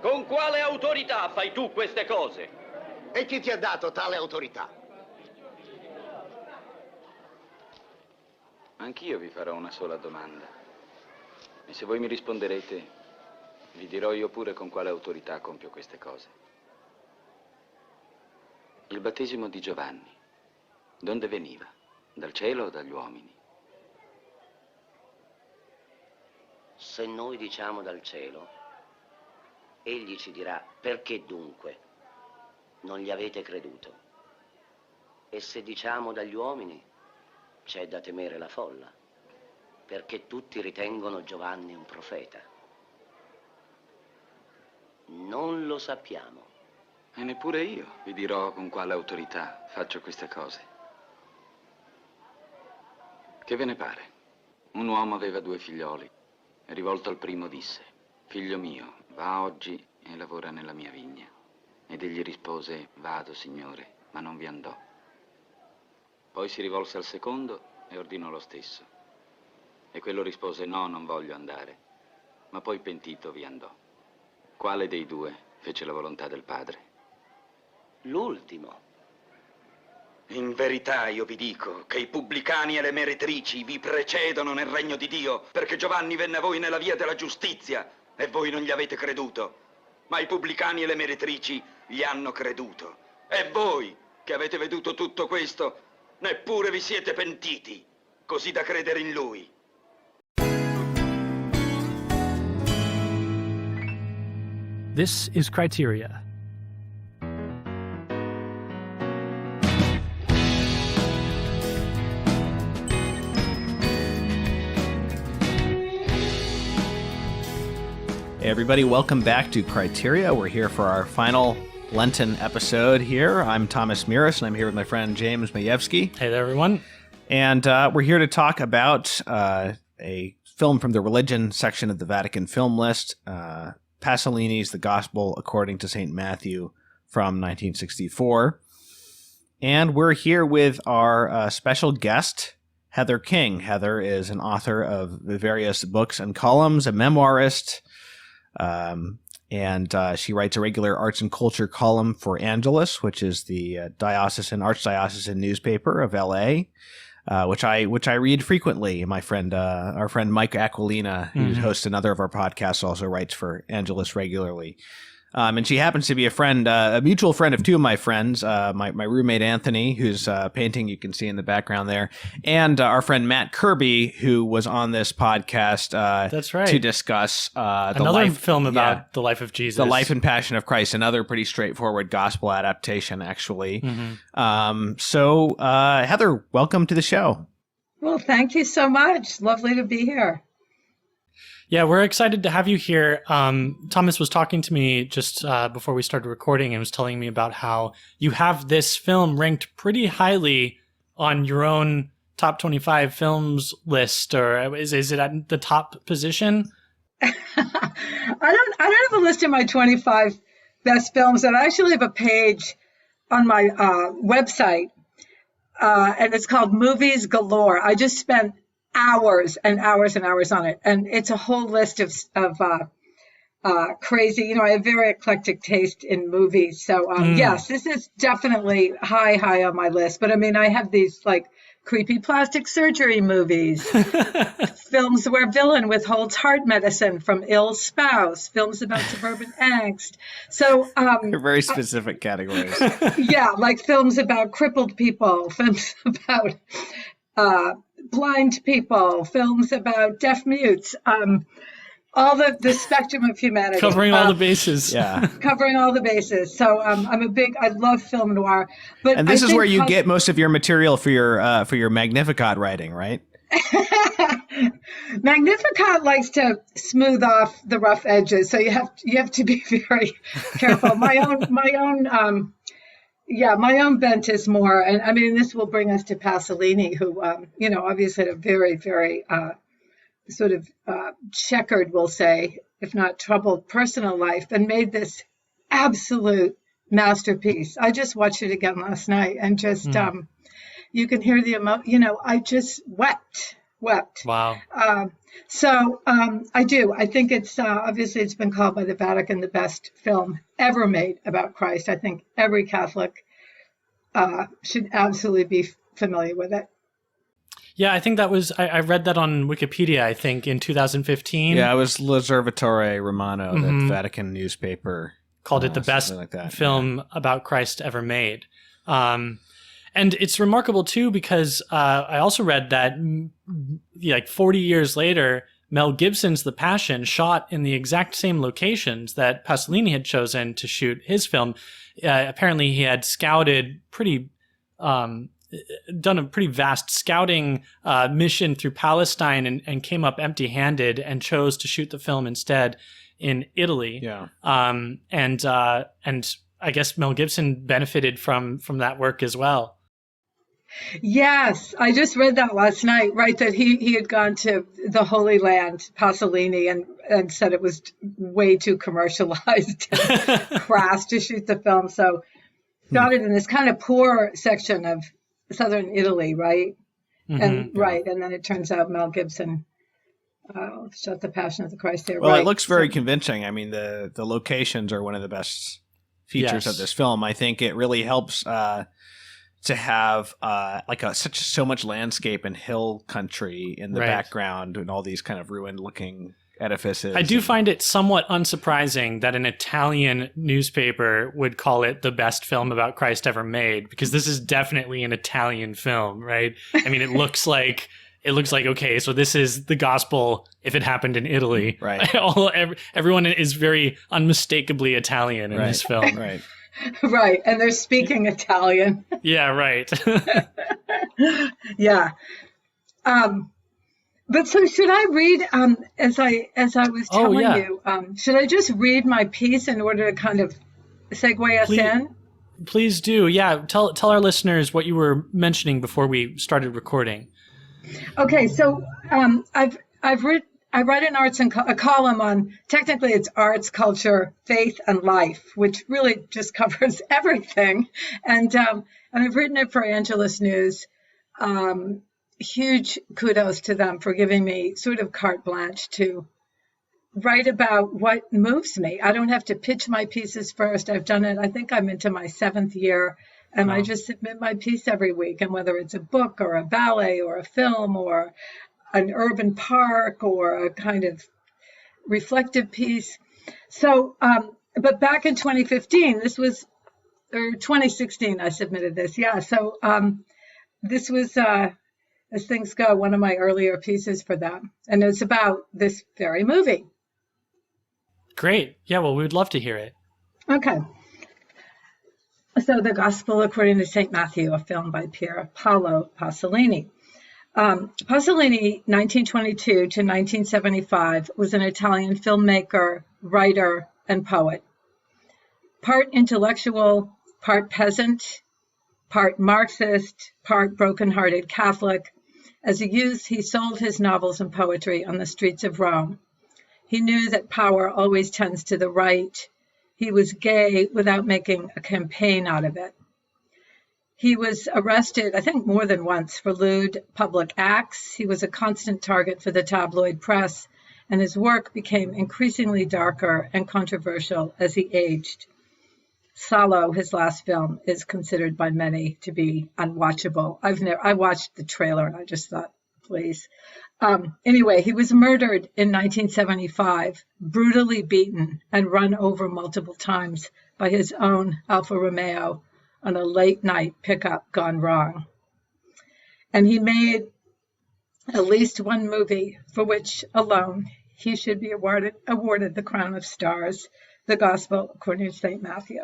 Con quale autorità fai tu queste cose? E chi ti ha dato tale autorità? Anch'io vi farò una sola domanda. E se voi mi risponderete, vi dirò io pure con quale autorità compio queste cose. Il battesimo di Giovanni, d'onde veniva? Dal cielo o dagli uomini? Se noi diciamo dal cielo, egli ci dirà: perché dunque non gli avete creduto? E se diciamo dagli uomini, c'è da temere la folla, perché tutti ritengono Giovanni un profeta. Non lo sappiamo. E neppure io vi dirò con quale autorità faccio queste cose. Che ve ne pare? Un uomo aveva 2 figlioli e rivolto al primo disse: figlio mio, va oggi e lavora nella mia vigna. Ed egli rispose: vado, signore, ma non vi andò. Poi si rivolse al secondo e ordinò lo stesso. E quello rispose: no, non voglio andare. Ma poi pentito vi andò. Quale dei 2 fece la volontà del padre? L'ultimo. In verità io vi dico che i pubblicani e le meretrici vi precedono nel regno di Dio, perché Giovanni venne a voi nella via della giustizia e voi non gli avete creduto. Ma i pubblicani e le meretrici gli hanno creduto. E voi, che avete veduto tutto questo, neppure vi siete pentiti, così da credere in lui. This is Criteria. Hey everybody, welcome back to Criteria. We're here for our final Lenten episode here. I'm Thomas Miras, and I'm here with my friend James Majewski. Hey there, everyone. And we're here to talk about a film from the religion section of the Vatican film list, Pasolini's The Gospel According to St. Matthew from 1964. And we're here with our special guest, Heather King. Heather is an author of various books and columns, a memoirist, and she writes a regular arts and culture column for Angelus, which is the archdiocesan newspaper of LA, which I read frequently. My friend, our friend Mike Aquilina, who hosts another of our podcasts, also writes for Angelus regularly. And she happens to be a mutual friend of 2 of my friends, my roommate Anthony, whose painting you can see in the background there, and our friend Matt Kirby, who was on this podcast That's right. to discuss another film about the life of Jesus. The Life and Passion of Christ, another pretty straightforward gospel adaptation, actually. So, Heather, welcome to the show. Well, thank you so much. Lovely to be here. Yeah, we're excited to have you here. Thomas was talking to me just before we started recording and was telling me about how you have this film ranked pretty highly on your own top 25 films list, or is it at the top position? I don't have a list of my 25 best films. I actually have a page on my website, and it's called Movies Galore. I just spent hours and hours and hours on it, and it's a whole list of crazy. I have very eclectic taste in movies, so yes, this is definitely high on my list. But I mean, I have these like creepy plastic surgery movies, films where villain withholds heart medicine from ill spouse, films about suburban angst. So They're very specific categories. Yeah, like films about crippled people, films about blind people, films about deaf mutes, all the spectrum of humanity. Covering all the bases. Yeah. Covering all the bases. So I love film noir. And this is where you get most of your material for your Magnificat writing, right? Magnificat likes to smooth off the rough edges, so you have to be very careful. My own bent is more, and I mean, this will bring us to Pasolini, who, obviously had a very, very sort of checkered, we'll say, if not troubled personal life, and made this absolute masterpiece. I just watched it again last night, and just You can hear the I just wept. Wow. I do. I think it's obviously it's been called by the Vatican the best film ever made about Christ. I think every Catholic should absolutely be familiar with it. Yeah, I think that was, I read that on Wikipedia, I think, in 2015. Yeah, it was L'Osservatore Romano, the Vatican newspaper. Called it the best film about Christ ever made. And it's remarkable, too, because I also read that 40 years later, Mel Gibson's The Passion shot in the exact same locations that Pasolini had chosen to shoot his film. Apparently, he had scouted done a pretty vast scouting mission through Palestine and came up empty-handed and chose to shoot the film instead in Italy. Yeah. And I guess Mel Gibson benefited from that work as well. Yes, I just read that last night, right, that he had gone to the Holy Land, Pasolini, and said it was way too commercialized and crass to shoot the film. So shot it in this kind of poor section of southern Italy, right? And then it turns out Mel Gibson shot The Passion of the Christ there. Well, it looks very convincing. I mean, the locations are one of the best features of this film. I think it really helps to have so much landscape and hill country in the background and all these kind of ruined looking edifices. I do find it somewhat unsurprising that an Italian newspaper would call it the best film about Christ ever made, because this is definitely an Italian film, right? I mean, it looks like, okay, so this is the gospel if it happened in Italy. Right. Everyone is very unmistakably Italian in this film. Right. Right, and they're speaking Italian. Yeah, right. Yeah. But so should I read, as I was telling you, should I just read my piece in order to kind of segue us in? Please do. Yeah, tell our listeners what you were mentioning before we started recording. Okay, so I write an a column on, technically it's arts, culture, faith, and life, which really just covers everything. And I've written it for Angelus News. Huge kudos to them for giving me sort of carte blanche to write about what moves me. I don't have to pitch my pieces first. I've done it. I think I'm into my 7th year, and I just submit my piece every week. And whether it's a book or a ballet or a film or an urban park or a kind of reflective piece. So, but back in 2015, or 2016, I submitted this. Yeah. So this was, as things go, one of my earlier pieces for them. And it's about this very movie. Great. Yeah, well, we would love to hear it. Okay. So The Gospel According to St. Matthew, a film by Pier Paolo Pasolini. Pasolini, 1922 to 1975, was an Italian filmmaker, writer, and poet. Part intellectual, part peasant, part Marxist, part broken-hearted Catholic. As a youth, he sold his novels and poetry on the streets of Rome. He knew that power always tends to the right. He was gay without making a campaign out of it. He was arrested, I think, more than once for lewd public acts. He was a constant target for the tabloid press, and his work became increasingly darker and controversial as he aged. Salo, his last film, is considered by many to be unwatchable. I watched the trailer and I just thought, please. Anyway, he was murdered in 1975, brutally beaten and run over multiple times by his own Alfa Romeo on a late night pickup gone wrong. And he made at least one movie for which alone he should be awarded the Crown of Stars, The Gospel According to St. Matthew.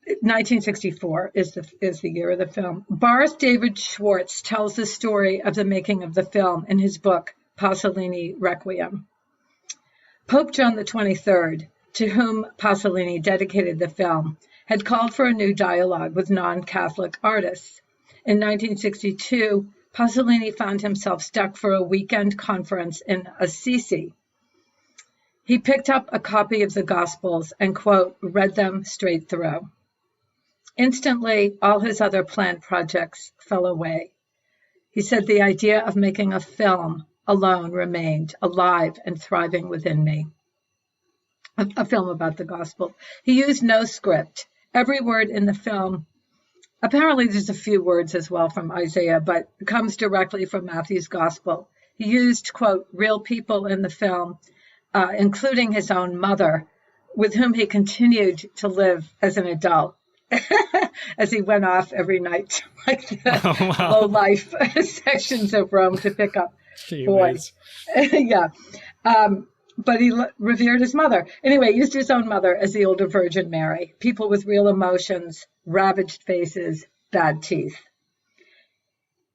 1964 is the year of the film. Boris David Schwartz tells the story of the making of the film in his book, Pasolini Requiem. Pope John XXIII, to whom Pasolini dedicated the film, had called for a new dialogue with non-Catholic artists. In 1962, Pasolini found himself stuck for a weekend conference in Assisi. He picked up a copy of the Gospels and, quote, read them straight through. Instantly, all his other planned projects fell away. He said the idea of making a film alone remained alive and thriving within me. A film about the gospel. He used no script. Every word in the film, apparently there's a few words as well from Isaiah, but comes directly from Matthew's gospel. He used, quote, real people in the film, including his own mother, with whom he continued to live as an adult, as he went off every night to like the low-life sections of Rome to pick up boys. Yeah. But he revered his mother. Anyway, he used his own mother as the older Virgin Mary. People with real emotions, ravaged faces, bad teeth.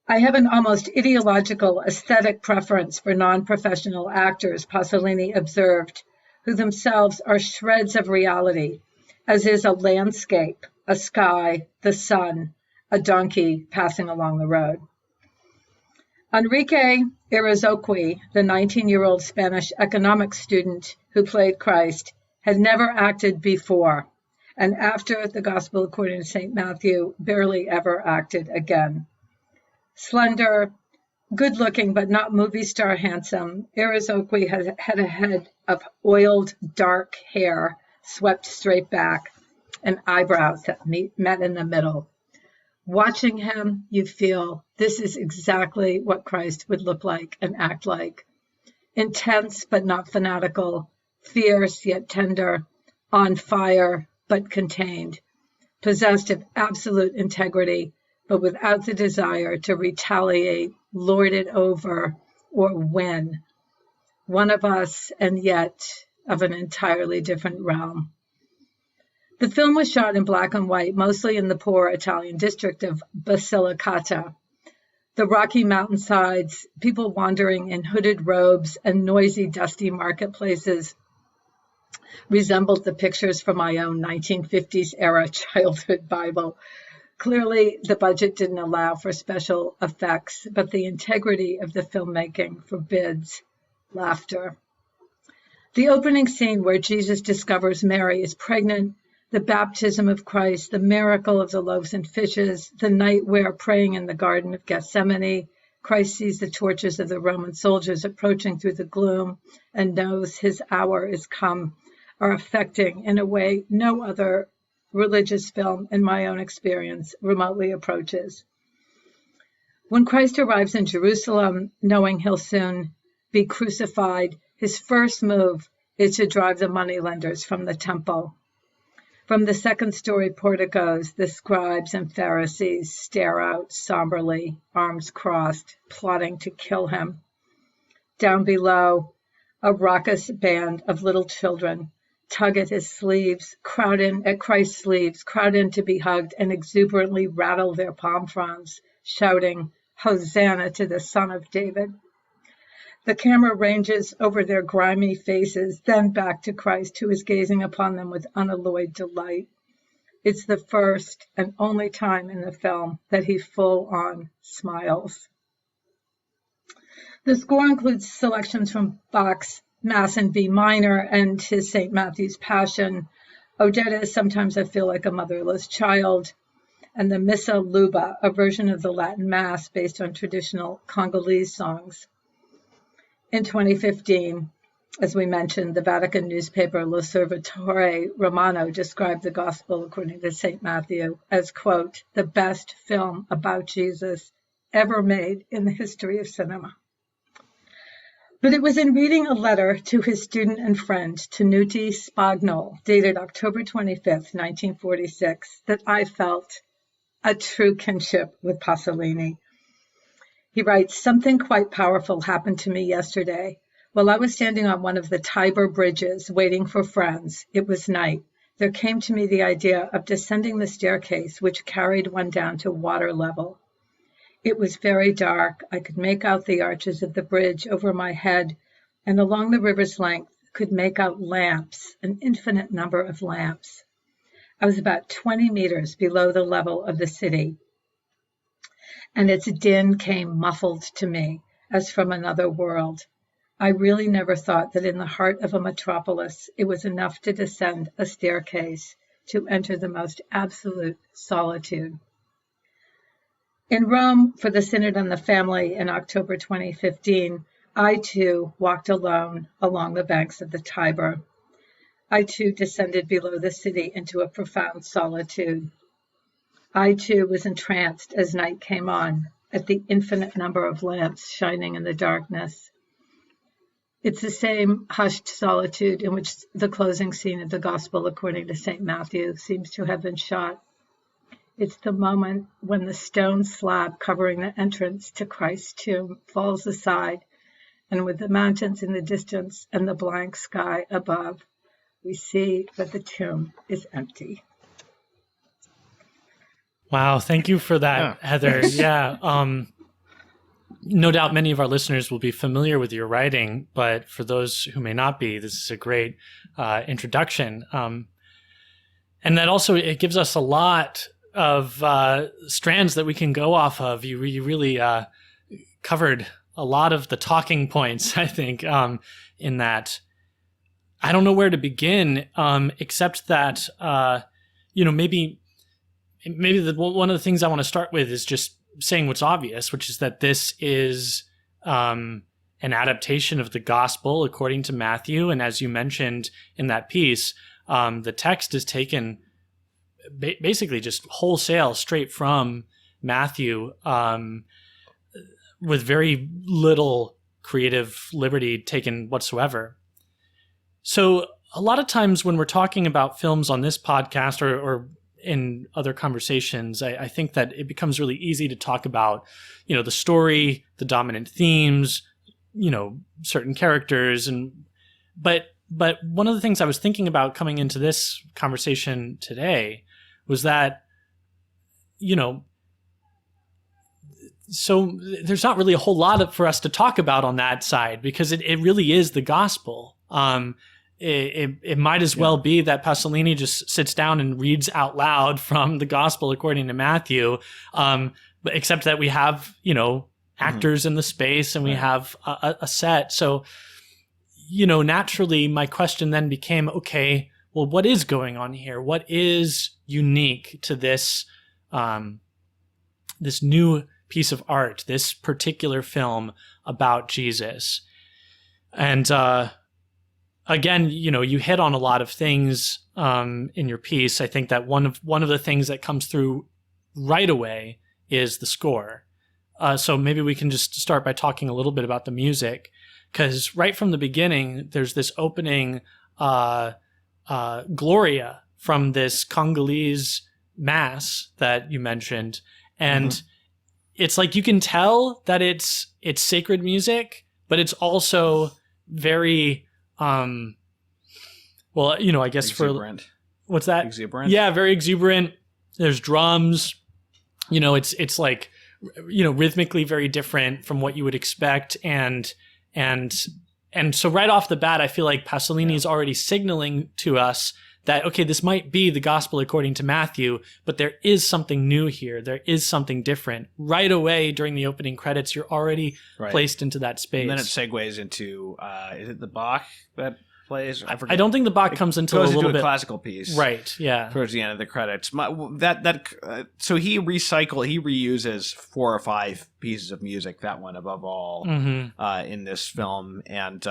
I have an almost ideological aesthetic preference for non-professional actors, Pasolini observed, who themselves are shreds of reality, as is a landscape, a sky, the sun, a donkey passing along the road. Enrique Irozokwi, the 19-year-old Spanish economics student who played Christ, had never acted before, and after the Gospel according to St. Matthew, barely ever acted again. Slender, good-looking but not movie star handsome, Irozokwi had a head of oiled, dark hair swept straight back and eyebrows that met in the middle. Watching him, you feel this is exactly what Christ would look like and act like. Intense but not fanatical, fierce yet tender, on fire but contained, possessed of absolute integrity, but without the desire to retaliate, lord it over, or win. One of us, and yet of an entirely different realm. The film was shot in black and white, mostly in the poor Italian district of Basilicata. The rocky mountainsides, people wandering in hooded robes, and noisy, dusty marketplaces resembled the pictures from my own 1950s-era childhood Bible. Clearly, the budget didn't allow for special effects, but the integrity of the filmmaking forbids laughter. The opening scene where Jesus discovers Mary is pregnant, the baptism of Christ, the miracle of the loaves and fishes, the night where, praying in the Garden of Gethsemane, Christ sees the torches of the Roman soldiers approaching through the gloom and knows his hour is come, are affecting in a way no other religious film, in my own experience, remotely approaches. When Christ arrives in Jerusalem, knowing he'll soon be crucified, his first move is to drive the moneylenders from the temple. From the second-story porticos, the scribes and Pharisees stare out somberly, arms crossed, plotting to kill him. Down below, a raucous band of little children tug at his sleeves, crowd in at Christ's sleeves, crowd in to be hugged, and exuberantly rattle their palm fronds, shouting, "Hosanna to the Son of David." The camera ranges over their grimy faces, then back to Christ, who is gazing upon them with unalloyed delight. It's the first and only time in the film that he full-on smiles. The score includes selections from Bach's Mass in B minor and his St. Matthew's Passion, Odeta's Sometimes I Feel Like a Motherless Child, and the Missa Luba, a version of the Latin Mass based on traditional Congolese songs. In 2015, as we mentioned, the Vatican newspaper L'Osservatore Romano described the Gospel according to St. Matthew as, quote, the best film about Jesus ever made in the history of cinema. But it was in reading a letter to his student and friend, Tenuti Spagnol, dated October 25th, 1946, that I felt a true kinship with Pasolini. He writes, something quite powerful happened to me yesterday. While I was standing on one of the Tiber bridges waiting for friends, it was night. There came to me the idea of descending the staircase which carried one down to water level. It was very dark. I could make out the arches of the bridge over my head, and along the river's length could make out lamps, an infinite number of lamps. I was about 20 meters below the level of the city, and its din came muffled to me as from another world. I really never thought that in the heart of a metropolis it was enough to descend a staircase, to enter the most absolute solitude. In Rome for the Synod on the Family in October 2015, I too walked alone along the banks of the Tiber. I too descended below the city into a profound solitude. I too was entranced as night came on at the infinite number of lamps shining in the darkness. It's the same hushed solitude in which the closing scene of the Gospel according to St. Matthew seems to have been shot. It's the moment when the stone slab covering the entrance to Christ's tomb falls aside, and with the mountains in the distance and the blank sky above, we see that the tomb is empty. Wow, thank you for that, Heather. Yeah, no doubt many of our listeners will be familiar with your writing, but for those who may not be, this is a great introduction. And that also, it gives us a lot of strands that we can go off of. You really covered a lot of the talking points, I think, in that. I don't know where to begin, except that, maybe one of the things I want to start with is just saying what's obvious, which is that this is an adaptation of the gospel according to Matthew. And as you mentioned in that piece, the text is taken basically just wholesale straight from Matthew, with very little creative liberty taken whatsoever. So a lot of times when we're talking about films on this podcast or in other conversations, I think that it becomes really easy to talk about, the story, the dominant themes, certain characters. But one of the things I was thinking about coming into this conversation today was that, so there's not really a whole lot for us to talk about on that side, because it really is the gospel. It might as well be that Pasolini just sits down and reads out loud from the gospel according to Matthew, but except that we have, actors in the space and we have a set. So, naturally my question then became, okay, well, what is going on here? What is unique to this, this new piece of art, this particular film about Jesus? And, again, you hit on a lot of things in your piece. I think that one of the things that comes through right away is the score. So maybe we can just start by talking a little bit about the music, because right from the beginning, there's this opening Gloria from this Congolese mass that you mentioned, and it's like you can tell that it's sacred music, but it's also very I guess exuberant. What's that? Exuberant. Yeah, very exuberant. There's drums. It's like, rhythmically very different from what you would expect, and so right off the bat, I feel like Pasolini is already signaling to us that, okay, this might be the gospel according to Matthew, but there is something new here. There is something different. Right away during the opening credits, you're already placed into that space. And then it segues into, is it the Bach that plays? I don't think the Bach comes until a little bit classical piece. Right, yeah. Towards the end of the credits. So he reuses 4 or 5 pieces of music, that one above all, in this film. And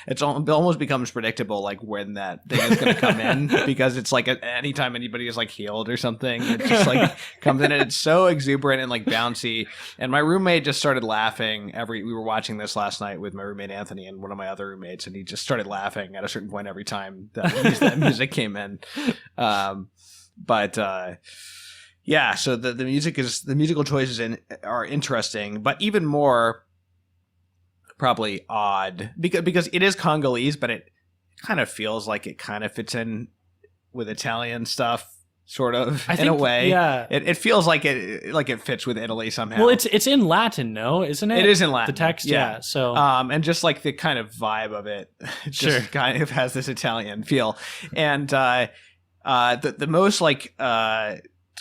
it almost becomes predictable, like when that thing is going to come in, because it's like anytime anybody is like healed or something, it just like comes in, and it's so exuberant and like bouncy. And my roommate just started laughing. We were watching this last night with my roommate Anthony and one of my other roommates, and he just started laughing at a certain point every time that music came in. So the musical choices are interesting, but even more probably odd because it is Congolese, but it kind of feels like it kind of fits in with Italian stuff, sort of, in a way. Yeah, it feels like it fits with Italy somehow. Well, it's in Latin, no, isn't it? It is in Latin. The text, yeah. So, and just like the kind of vibe of it, just kind of has this Italian feel. And the most like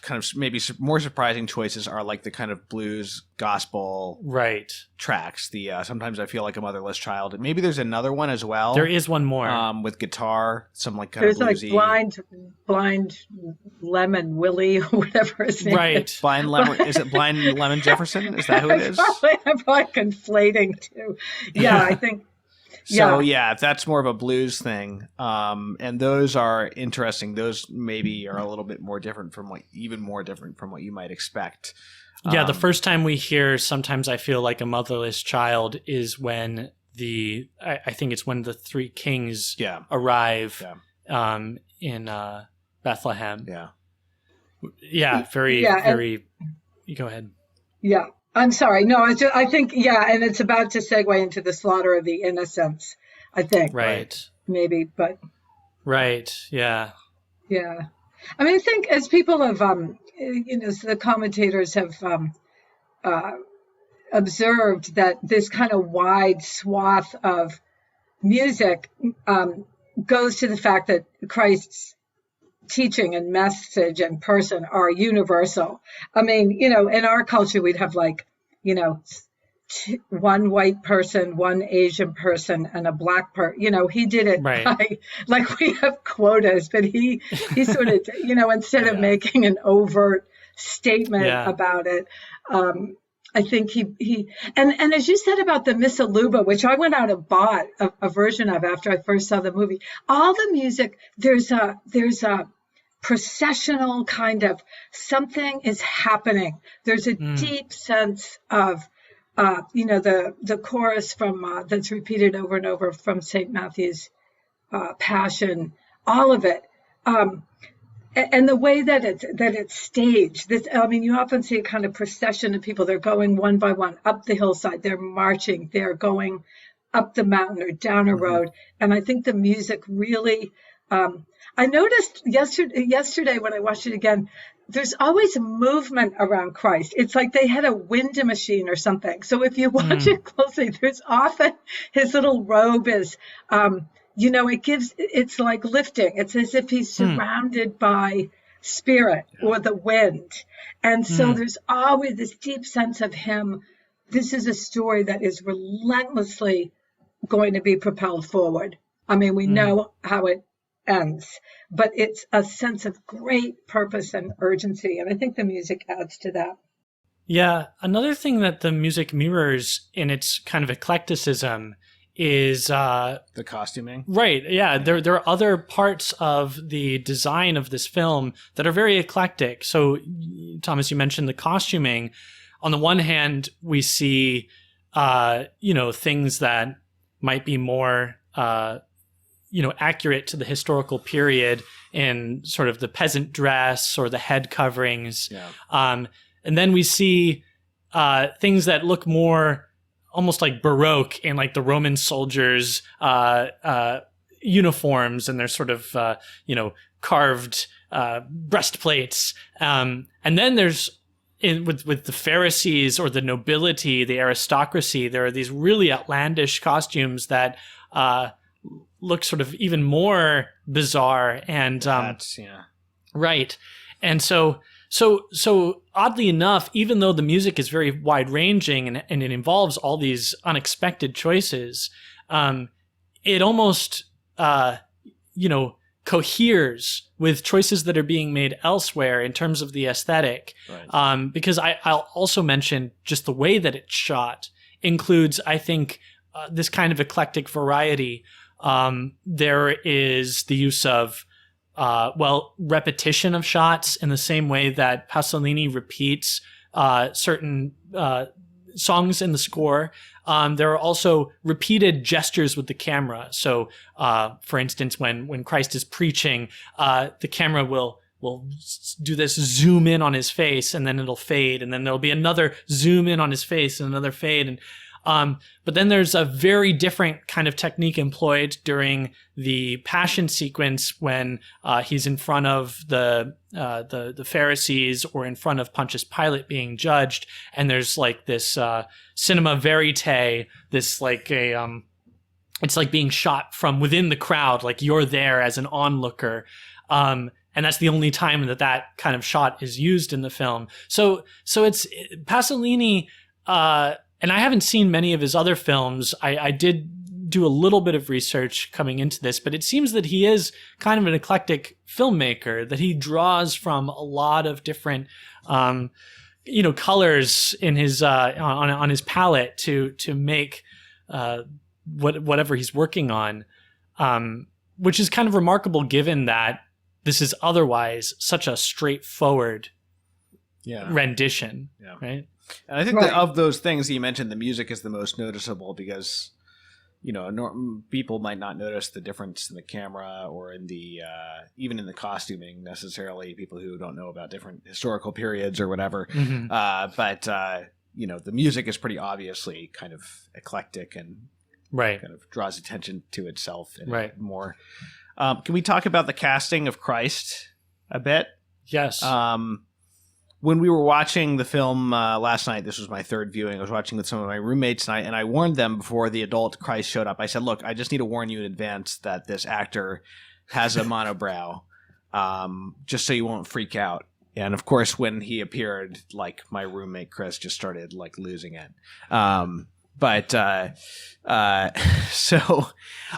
kind of maybe more surprising choices are like the kind of blues gospel right tracks. The Sometimes I Feel Like a Motherless Child. Maybe there's another one as well. There is one more with guitar, some like kind There's of bluesy. like blind lemon Willie or whatever his name right is. Blind Lemon. Is it Blind Lemon Jefferson? Is that who it is? I'm probably conflating too. Yeah, I think. So yeah, that's more of a blues thing, and those are interesting. Those maybe are a little bit more different from what you might expect. Yeah, the first time we hear "Sometimes I Feel Like a Motherless Child" is when I think it's when the three kings arrive in Bethlehem. Very. You go ahead. Yeah. I'm sorry. No, I think, and it's about to segue into the slaughter of the innocents, I think. Right. Maybe, but. Right. Yeah. Yeah. I mean, I think as people have, so the commentators have observed that this kind of wide swath of music goes to the fact that Christ's teaching and message and person are universal. I mean, in our culture, we'd have one white person, one Asian person, and a black person. He did it by, like we have quotas, but he sort of, instead of making an overt statement about it, I think he and as you said about the Missa Luba, which I went out and bought a version of after I first saw the movie, all the music, there's a processional kind of something is happening. There's a deep sense of, the chorus from that's repeated over and over from St. Matthew's Passion, all of it, and the way that it's staged. You often see a kind of procession of people. They're going one by one up the hillside. They're marching. They're going up the mountain or down a road. And I think the music really. I noticed yesterday when I watched it again, there's always a movement around Christ. It's like they had a wind machine or something. So if you watch it closely, there's often his little robe is, it's like lifting. It's as if he's surrounded by spirit or the wind. And so there's always this deep sense of him. This is a story that is relentlessly going to be propelled forward. I mean, we know how it ends, but it's a sense of great purpose and urgency, and I think the music adds to that. Yeah, another thing that the music mirrors in its kind of eclecticism is the costuming. Right, yeah, there are other parts of the design of this film that are very eclectic. So, Thomas, you mentioned the costuming. On the one hand, we see things that might be more accurate to the historical period in sort of the peasant dress or the head coverings. Yeah. And then we see things that look more almost like Baroque in like the Roman soldiers' uniforms and their sort of, carved breastplates. And then there's with the Pharisees or the nobility, the aristocracy, there are these really outlandish costumes that look sort of even more bizarre and right. And so oddly enough, even though the music is very wide ranging and it involves all these unexpected choices, it almost coheres with choices that are being made elsewhere in terms of the aesthetic. Right. Because I'll also mention just the way that it's shot includes, I think, this kind of eclectic variety. There is the use of, repetition of shots in the same way that Pasolini repeats certain songs in the score. There are also repeated gestures with the camera. So, for instance, when Christ is preaching, the camera will do this zoom in on his face, and then it'll fade, and then there'll be another zoom in on his face and another fade. And but then there's a very different kind of technique employed during the Passion sequence when he's in front of the Pharisees or in front of Pontius Pilate being judged, and there's like this cinema verite, this like a it's like being shot from within the crowd, like you're there as an onlooker. and that's the only time that kind of shot is used in the film. So it's Pasolini, and I haven't seen many of his other films. I did do a little bit of research coming into this, but it seems that he is kind of an eclectic filmmaker, that he draws from a lot of different colors in his on his palette to make whatever he's working on, which is kind of remarkable given that this is otherwise such a straightforward rendition, right? And I think that of those things that you mentioned, the music is the most noticeable because, people might not notice the difference in the camera or in the even in the costuming necessarily. People who don't know about different historical periods or whatever, but the music is pretty obviously kind of eclectic and kind of draws attention to itself more. Can we talk about the casting of Christ a bit? Yes. When we were watching the film last night, this was my third viewing. I was watching with some of my roommates tonight, and I warned them before the adult Christ showed up. I said, look, I just need to warn you in advance that this actor has a monobrow, just so you won't freak out. And of course, when he appeared, like, my roommate Chris just started like losing it. So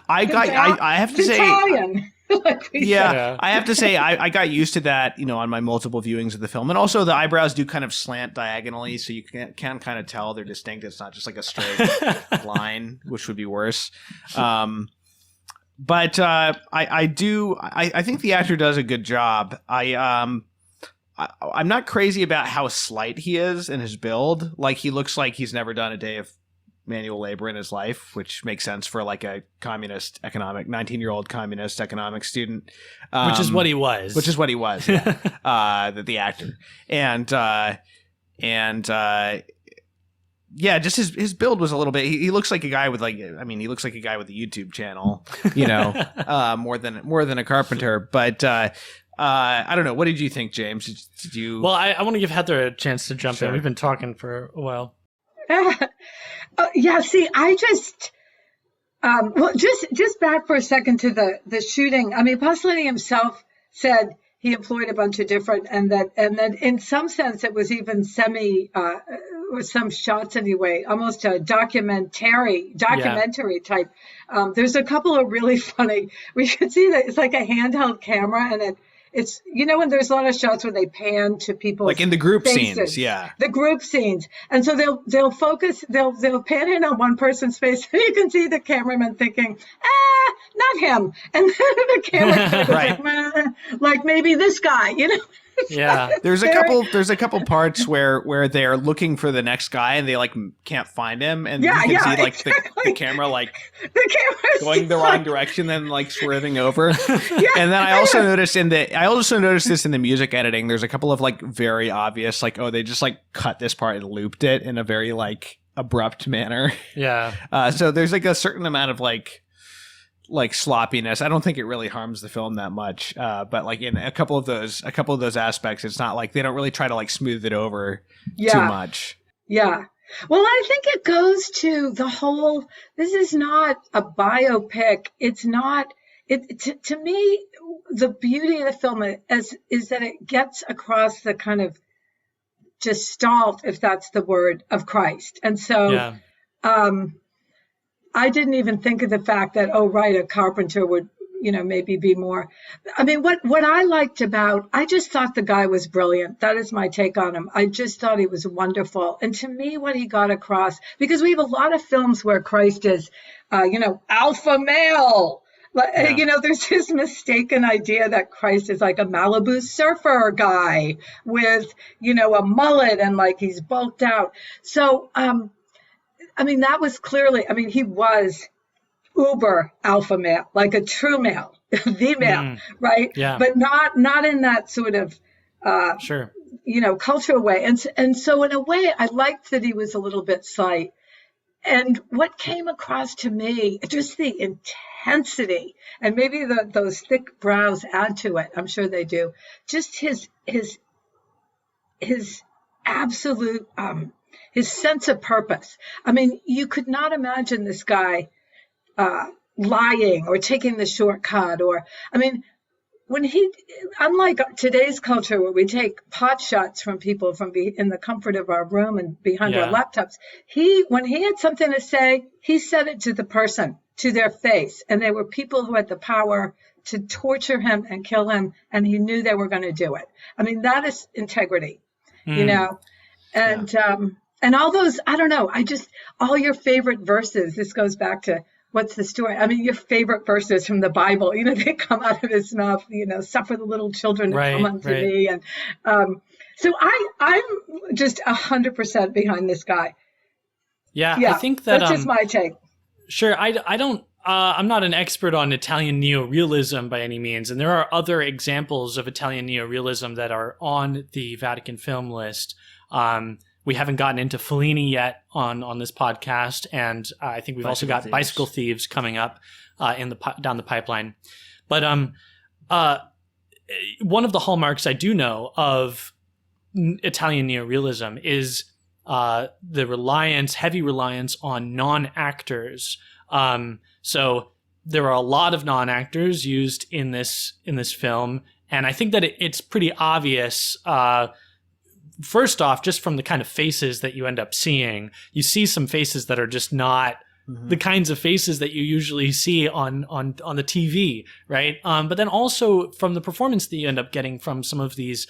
I have to say, Italian. I have to say I got used to that, on my multiple viewings of the film, and also the eyebrows do kind of slant diagonally, so you can kind of tell they're distinct. It's not just like a straight line, which would be worse. But I think the actor does a good job. I'm not crazy about how slight he is in his build. Like, he looks like he's never done a day of manual labor in his life, which makes sense for like a 19-year-old communist economics student, which is what he was. The actor, just his build was a little bit. He looks like a guy with he looks like a guy with a YouTube channel, more than a carpenter. But I don't know. What did you think, James? Did you? Well, I want to give Heather a chance to jump in. We've been talking for a while. See, I just, just back for a second to the shooting. I mean, Pasolini himself said he employed a bunch of different, and that in some sense it was even or some shots anyway, almost a documentary type. There's a couple of really funny. We could see that it's like a handheld camera, and it's when there's a lot of shots where they pan to people like in the group faces, scenes, the group scenes, and so they'll focus, they'll pan in on one person's face, and you can see the cameraman thinking, not him, and then the camera goes like maybe this guy, Yeah, there's a couple parts where they're looking for the next guy and they like can't find him, and you can see like the camera going the wrong direction, then like swerving over. And then I also noticed this in the music editing. There's a couple of like very obvious they just like cut this part and looped it in a very like abrupt manner. Yeah. So there's like a certain amount of like sloppiness. I don't think it really harms the film that much, but like in a couple of those aspects, it's not like they don't really try to like smooth it over too much. Yeah. Well, I think it goes to the whole. This is not a biopic. It's not. To me, the beauty of the film is that it gets across the kind of gestalt, if that's the word, of Christ, and so. I didn't even think of the fact that, a carpenter would, maybe be more. I mean, what I liked I just thought the guy was brilliant. That is my take on him. I just thought he was wonderful. And to me, what he got across, because we have a lot of films where Christ is, alpha male. There's this mistaken idea that Christ is like a Malibu surfer guy with, a mullet and like he's bulked out. So, that was clearly, he was uber alpha male, like a true male, the male, right? Yeah. But not in that sort of, cultural way. And so in a way, I liked that he was a little bit slight. And what came across to me, just the intensity, and maybe those thick brows add to it. I'm sure they do. Just his absolute, his sense of purpose. You could not imagine this guy lying or taking the shortcut, or when he, unlike today's culture where we take pot shots from people from in the comfort of our room and behind our laptops, when he had something to say, he said it to the person, to their face. And they were people who had the power to torture him and kill him, and he knew they were going to do it. I mean, that is integrity, you know? And all those, I don't know, all your favorite verses, this goes back to, what's the story? I mean, your favorite verses from the Bible, you know, they come out of his mouth, you know, suffer the little children to come unto me. And so I'm just 100% behind this guy. Yeah, I think that that's just my take. Sure. I don't, I'm not an expert on Italian neorealism by any means. And there are other examples of Italian neorealism that are on the Vatican film list. We haven't gotten into Fellini yet on this podcast, and I think we've also got Bicycle Thieves coming up down the pipeline. But one of the hallmarks I do know of Italian neorealism is the heavy reliance on non-actors. So there are a lot of non-actors used in this film, and I think that it's pretty obvious. First off, just from the kind of faces that you end up seeing, you see some faces that are just not the kinds of faces that you usually see on the TV, right? But then also from the performance that you end up getting from some of these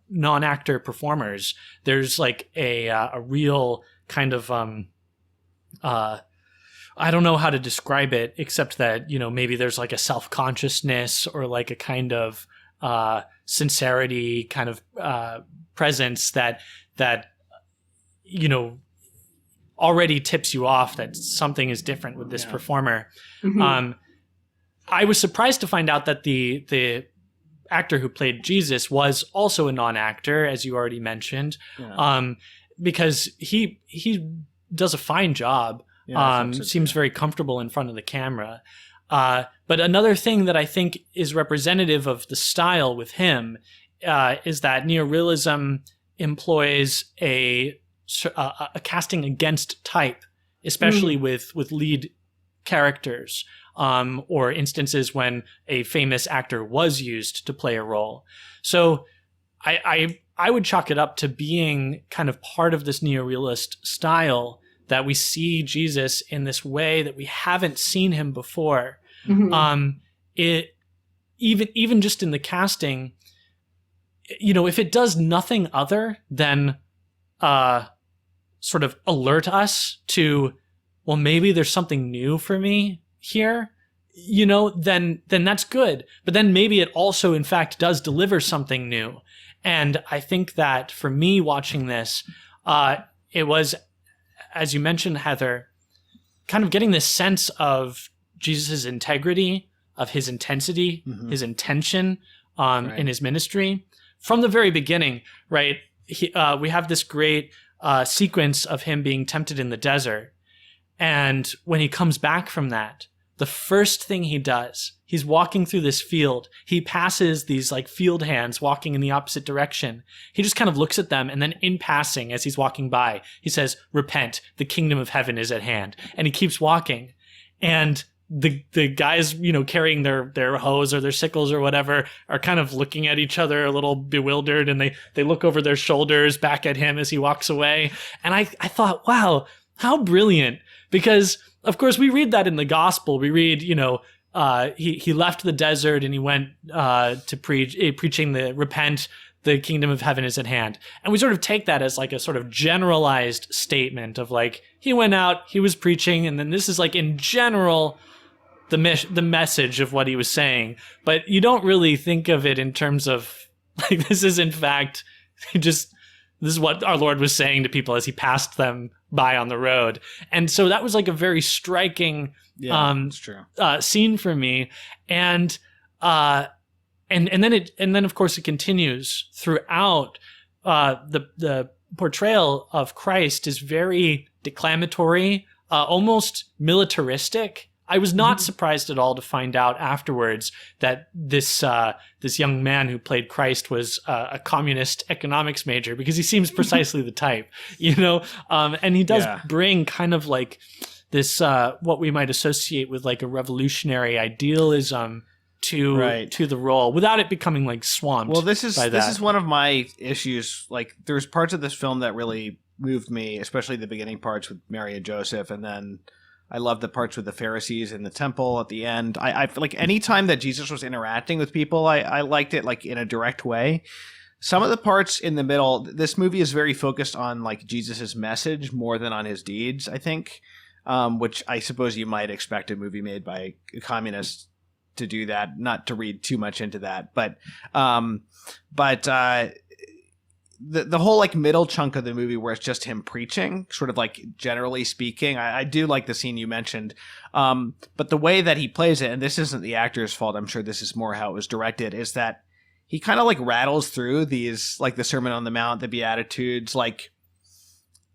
non-actor performers, there's like a real kind of I don't know how to describe it, except that, you know, maybe there's like a self-consciousness or like a kind of sincerity kind of presence that you know already tips you off that something is different with this performer. I was surprised to find out that the actor who played Jesus was also a non-actor, as you already mentioned, because he does a fine job. Seems very comfortable in front of the camera. But another thing that I think is representative of the style with him is that neorealism employs a casting against type, especially with lead characters, or instances when a famous actor was used to play a role. So I would chalk it up to being kind of part of this neorealist style, that we see Jesus in this way that we haven't seen him before. It even just in the casting, you know, if it does nothing other than sort of alert us to, well, maybe there's something new for me here, you know, then that's good. But then maybe it also, in fact, does deliver something new. And I think that for me watching this, it was, as you mentioned, Heather, kind of getting this sense of Jesus' integrity, of his intensity, his intention in his ministry from the very beginning, right? We have this great sequence of him being tempted in the desert. And when he comes back from that, the first thing he does, he's walking through this field. He passes these like field hands walking in the opposite direction. He just kind of looks at them, and then in passing, as he's walking by, he says, "Repent, the kingdom of heaven is at hand." And he keeps walking. And the guys, you know, carrying their hoes or their sickles or whatever are kind of looking at each other a little bewildered, and they look over their shoulders back at him as he walks away. And I thought, wow, how brilliant. Because of course we read that in the gospel. We read, you know, he left the desert and he went to preaching the repent, the kingdom of heaven is at hand. And we sort of take that as like a sort of generalized statement of like, he went out, he was preaching, and then this is like in general the message of what he was saying. But you don't really think of it in terms of like, this is in fact just, this is what our Lord was saying to people as he passed them by on the road. And so that was like a very striking scene for me. And then of course it continues throughout. The portrayal of Christ is very declamatory, almost militaristic. I was not surprised at all to find out afterwards that this young man who played Christ was a communist economics major, because he seems precisely the type, you know. And he does bring kind of like this what we might associate with like a revolutionary idealism to the role without it becoming like swamped. Well, this is by that. one of my issues. Like, there's parts of this film that really moved me, especially the beginning parts with Mary and Joseph, and then I love the parts with the Pharisees in the temple at the end. I feel like any time that Jesus was interacting with people, I liked it like in a direct way. Some of the parts in the middle, this movie is very focused on like Jesus's message more than on his deeds, I think, which I suppose you might expect a movie made by a communist to do that, not to read too much into that. But the whole like middle chunk of the movie where it's just him preaching, sort of like generally speaking, I do like the scene you mentioned. But the way that he plays it, and this isn't the actor's fault, I'm sure this is more how it was directed, is that he kind of like rattles through these, like the Sermon on the Mount, the Beatitudes, like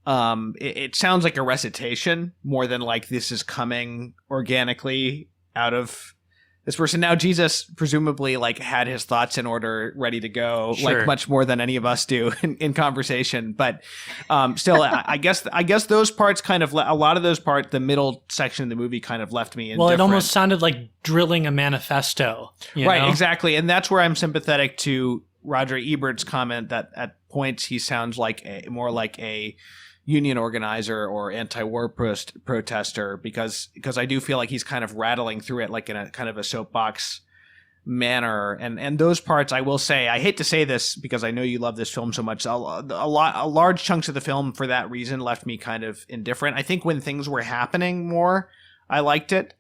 it sounds like a recitation more than like this is coming organically out of this person. Now, Jesus presumably like had his thoughts in order, ready to go, Sure. like much more than any of us do in conversation. But still, I guess those parts kind of a lot of those parts, the middle section of the movie kind of left me indifferent. Well, it almost sounded like drilling a manifesto. Right, know? exactly. And that's where I'm sympathetic to Roger Ebert's comment that at points he sounds like more like a union organizer or anti-war protester, because I do feel like he's kind of rattling through it like in a kind of a soapbox manner. And those parts, I will say, I hate to say this because I know you love this film so much, a large chunks of the film for that reason left me kind of indifferent. I think when things were happening more, I liked it.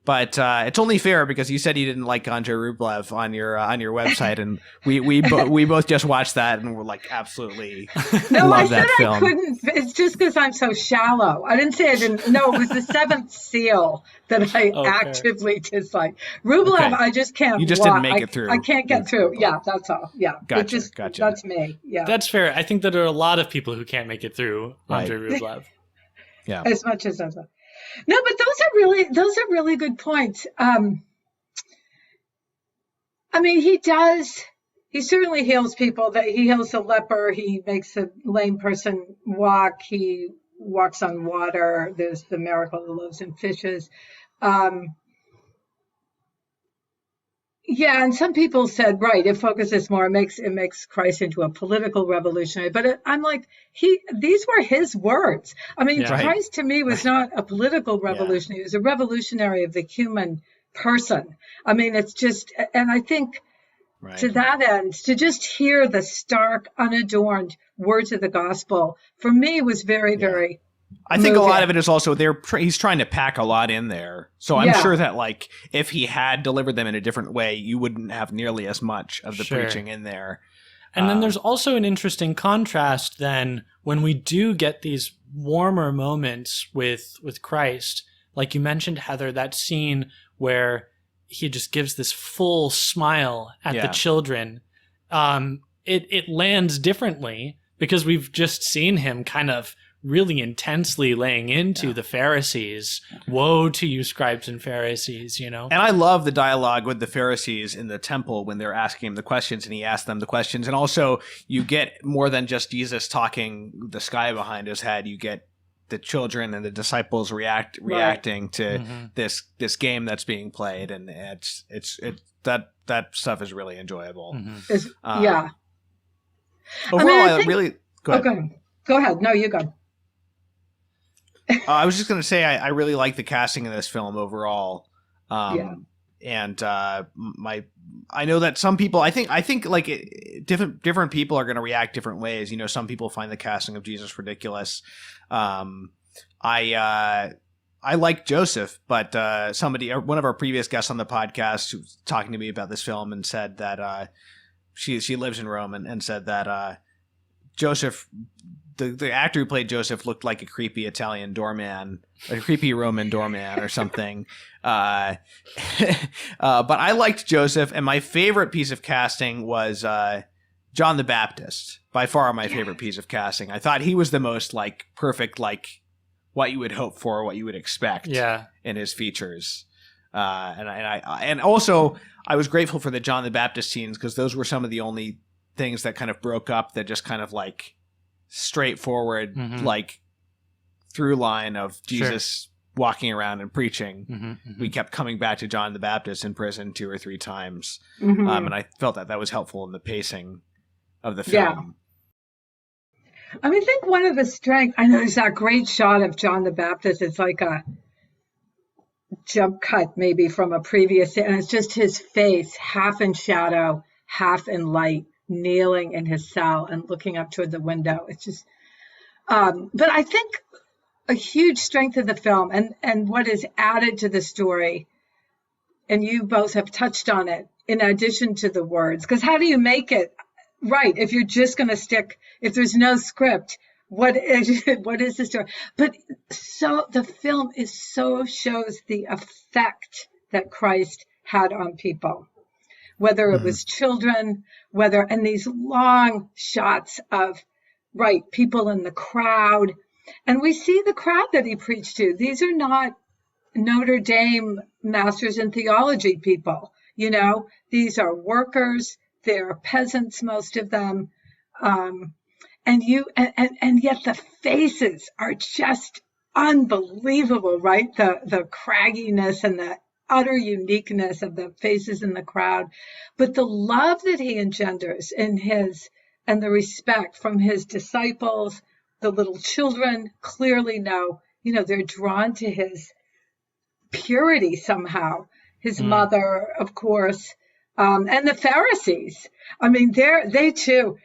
But it's only fair because you said you didn't like Andrei Rublev on your website, and we both just watched that and we're like absolutely No, love I said that film. I couldn't. It's just because I'm so shallow. I didn't say I didn't. No, it was the Seventh Seal that I actively dislike. Rublev, Okay. I just can't. You just didn't make it through. I can't get through. Yeah, that's all. Yeah, Gotcha. That's me. Yeah, That's fair. I think that there are a lot of people who can't make it through Andrei Rublev. Yeah. as much as that's. No, but those are really good points. I mean, he certainly heals people. That he heals a leper, he makes a lame person walk, he walks on water. There's the miracle of the loaves and fishes. Yeah, and some people said, right, it focuses more, it makes Christ into a political revolutionary. But I'm like, these were his words. I mean, Yeah. Christ to me was not a political revolutionary; he was a revolutionary of the human person. I mean, it's just, and I think to that end, to just hear the stark, unadorned words of the gospel for me was very, very. I think a lot of it is also he's trying to pack a lot in there. So I'm sure that like if he had delivered them in a different way, you wouldn't have nearly as much of the preaching in there. And then there's also an interesting contrast then when we do get these warmer moments with Christ. Like you mentioned, Heather, that scene where he just gives this full smile at the children. It lands differently because we've just seen him kind of really intensely laying into the Pharisees. Woe to you, scribes and Pharisees, you know? And I love the dialogue with the Pharisees in the temple when they're asking him the questions and he asks them the questions. And also you get more than just Jesus talking the sky behind his head. You get the children and the disciples reacting to this game that's being played. And it's that stuff is really enjoyable. Yeah. Overall, I really, go ahead. Go ahead. No, you go. I was just going to say I really like the casting in this film overall, and I know that some people I think like different people are going to react different ways. You know, some people find the casting of Jesus ridiculous. I like Joseph, but one of our previous guests on the podcast was talking to me about this film and said that she lives in Rome and said that Joseph. The actor who played Joseph looked like a creepy Italian doorman, a creepy Roman doorman or something. But I liked Joseph, and my favorite piece of casting was John the Baptist. By far my favorite piece of casting. I thought he was the most like perfect, like what you would hope for, what you would expect in his features. And also I was grateful for the John the Baptist scenes because those were some of the only things that kind of broke up that just kind of like straightforward like through line of Jesus walking around and preaching, we kept coming back to John the Baptist in prison 2 or 3 times. And I felt that was helpful in the pacing of the film. I mean, I think one of the strengths, I know there's that great shot of John the Baptist. It's like a jump cut maybe from a previous, and it's just his face, half in shadow, half in light, kneeling in his cell and looking up toward the window. It's just, but I think a huge strength of the film and what is added to the story, and you both have touched on it, in addition to the words, because how do you make it right if you're just going to stick, if there's no script, what is the story? But so the film shows the effect that Christ had on people, whether it was children, and these long shots of, people in the crowd. And we see the crowd that he preached to. These are not Notre Dame masters in theology people, these are workers, they're peasants, most of them. And yet the faces are just unbelievable, right? The cragginess and the utter uniqueness of the faces in the crowd, but the love that he engenders in and the respect from his disciples, the little children clearly know, they're drawn to his purity somehow. His mother, of course, and the Pharisees. I mean, they too.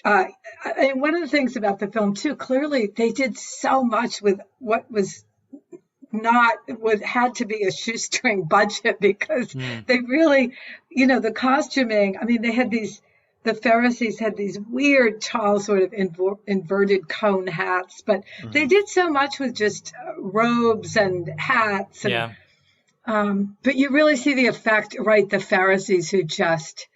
And one of the things about the film too, clearly they did so much with what had to be a shoestring budget, because they really, the costuming. I mean, the Pharisees had these weird, tall, sort of inverted cone hats, but they did so much with just robes and hats. And, but you really see the effect, right? The Pharisees who just,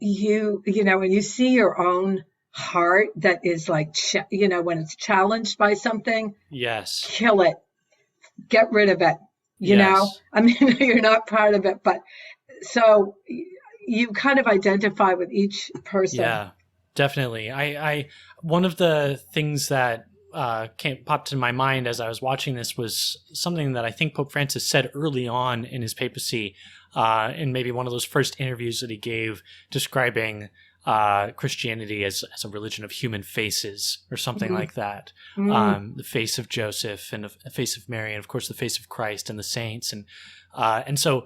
when you see your own heart that is like, when it's challenged by something, kill it, get rid of it, you know? I mean, you're not proud of it, but so you kind of identify with each person. Yeah, definitely. I one of the things that popped in my mind as I was watching this was something that I think Pope Francis said early on in his papacy, in maybe one of those first interviews that he gave, describing Christianity as a religion of human faces or something like that. The face of Joseph and the face of Mary, and of course the face of Christ and the saints. And so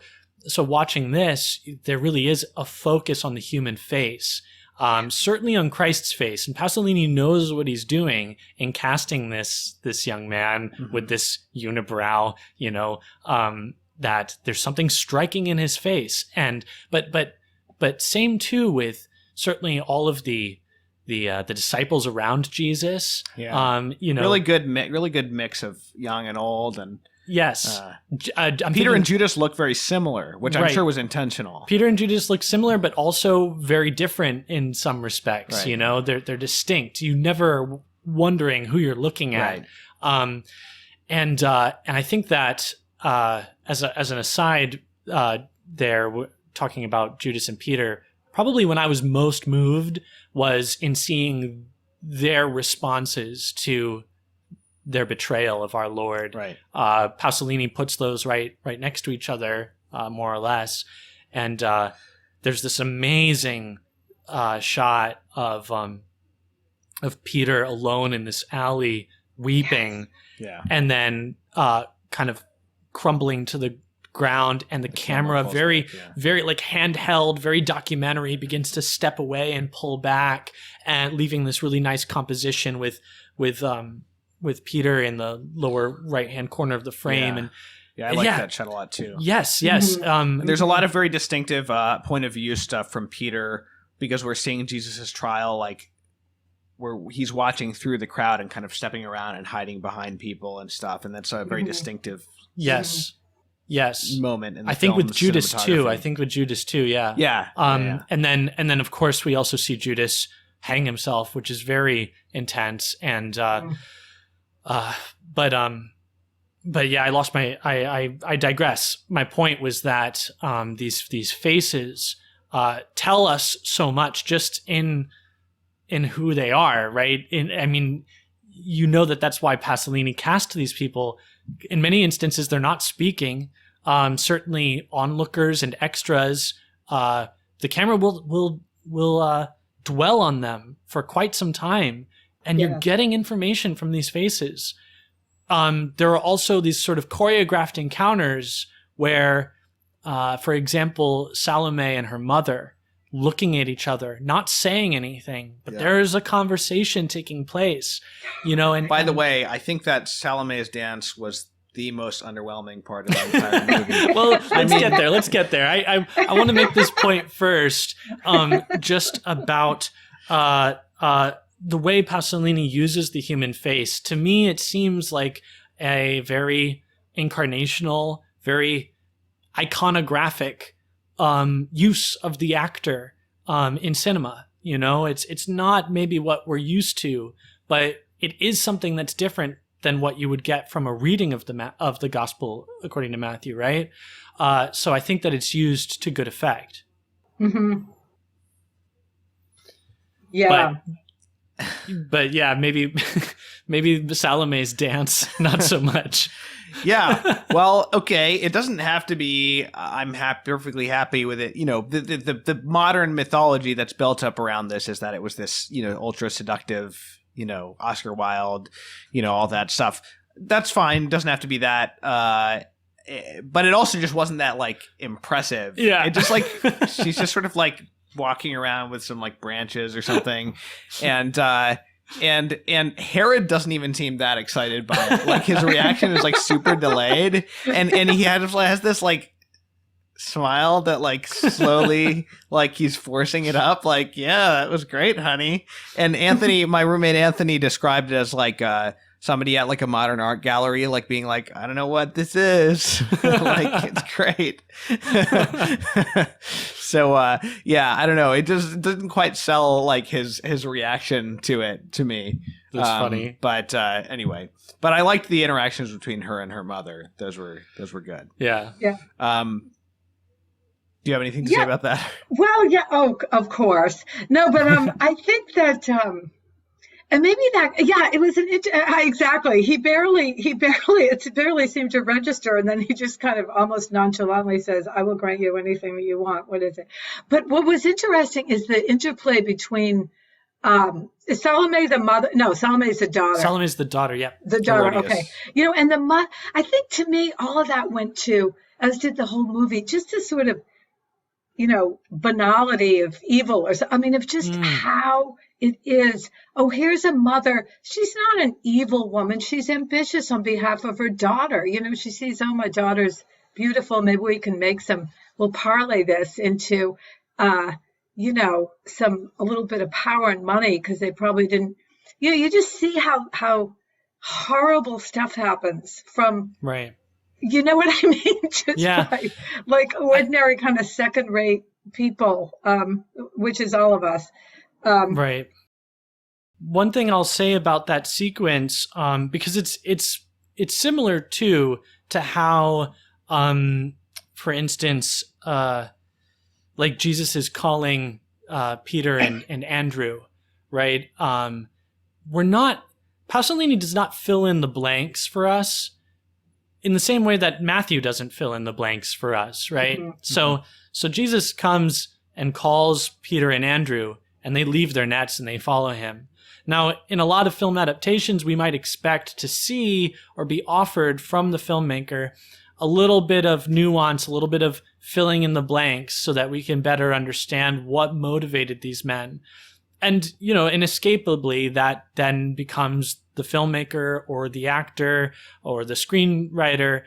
watching this, there really is a focus on the human face. Certainly on Christ's face, and Pasolini knows what he's doing in casting this young man with this unibrow, that there's something striking in his face, and but same too with certainly all of the disciples around Jesus. Really good mix of young and old, and Peter and Judas look very similar, which I'm sure was intentional. Peter and Judas look similar, but also very different in some respects. Right. They're distinct. You never wondering who you're looking at. Right. And I think that as an aside, there talking about Judas and Peter, probably when I was most moved was in seeing their responses to their betrayal of our Lord. Right. Pasolini puts those right next to each other, more or less. And there's this amazing shot of Peter alone in this alley weeping, and then kind of crumbling to the ground, and the camera very like handheld, very documentary, begins to step away and pull back, and leaving this really nice composition with Peter in the lower right-hand corner of the frame. And I like that shot a lot too. Yes. There's a lot of very distinctive point of view stuff from Peter, because we're seeing Jesus's trial, like where he's watching through the crowd and kind of stepping around and hiding behind people and stuff, and that's a very distinctive moment in the I think film, with Judas too. And then of course we also see Judas hang himself, which is very intense. And but yeah, I digress. My point was that these faces tell us so much just in who they are, right? you know that that's why Pasolini cast these people. In many instances, they're not speaking. Certainly, onlookers and extras, the camera will dwell on them for quite some time, and you're getting information from these faces. There are also these sort of choreographed encounters where, for example, Salome and her mother looking at each other, not saying anything, but there is a conversation taking place, and by the way, I think that Salome's dance was the most underwhelming part of the entire movie. Well, let's get there. I want to make this point first, just about the way Pasolini uses the human face. To me, it seems like a very incarnational, very iconographic use of the actor in cinema. It's not maybe what we're used to, but it is something that's different than what you would get from a reading of the gospel according to Matthew, right? So I think that it's used to good effect. Mm-hmm. Yeah. But yeah, maybe Salome's dance, not so much. Yeah. Well, okay. It doesn't have to be. I'm perfectly happy with it. The modern mythology that's built up around this is that it was this, ultra seductive, Oscar Wilde, all that stuff. That's fine. It doesn't have to be that. But it also just wasn't that impressive. Yeah. It just she's just sort of walking around with some branches or something, and Herod doesn't even seem that excited by it. His reaction is super delayed, and he has this smile that slowly he's forcing it up. Yeah, that was great, honey. And Anthony, my roommate Anthony, described it as somebody at a modern art gallery, being I don't know what this is. It's great. So yeah, I don't know. It just doesn't quite sell his reaction to it to me. That's funny. But anyway, but I liked the interactions between her and her mother. Those were good. Yeah. Yeah. Do you have anything to say about that? Well, yeah. Oh, of course. No, but I think that. And maybe that, it was exactly. It barely seemed to register. And then he just kind of almost nonchalantly says, I will grant you anything that you want. What is it? But what was interesting is the interplay between, is Salome the mother? No, Salome's the daughter. Salome's the daughter. Yeah. The daughter. Herodias. Okay. And I think to me, all of that went to, as did the whole movie, just a sort of, banality of evil of just how it is. Oh, here's a mother. She's not an evil woman. She's ambitious on behalf of her daughter. She sees, oh, my daughter's beautiful. Maybe we can we'll parlay this into, a little bit of power and money, because they probably didn't, you just see how horrible stuff happens from, right. You know what I mean? Just like ordinary kind of second-rate people, which is all of us. Right. One thing I'll say about that sequence, because it's similar to how, for instance, Jesus is calling Peter and Andrew, right? Pasolini does not fill in the blanks for us in the same way that Matthew doesn't fill in the blanks for us, right? Mm-hmm. So Jesus comes and calls Peter and Andrew, and they leave their nets and they follow him. Now, in a lot of film adaptations, we might expect to see or be offered from the filmmaker a little bit of nuance, a little bit of filling in the blanks so that we can better understand what motivated these men. And, inescapably, that then becomes the filmmaker or the actor or the screenwriter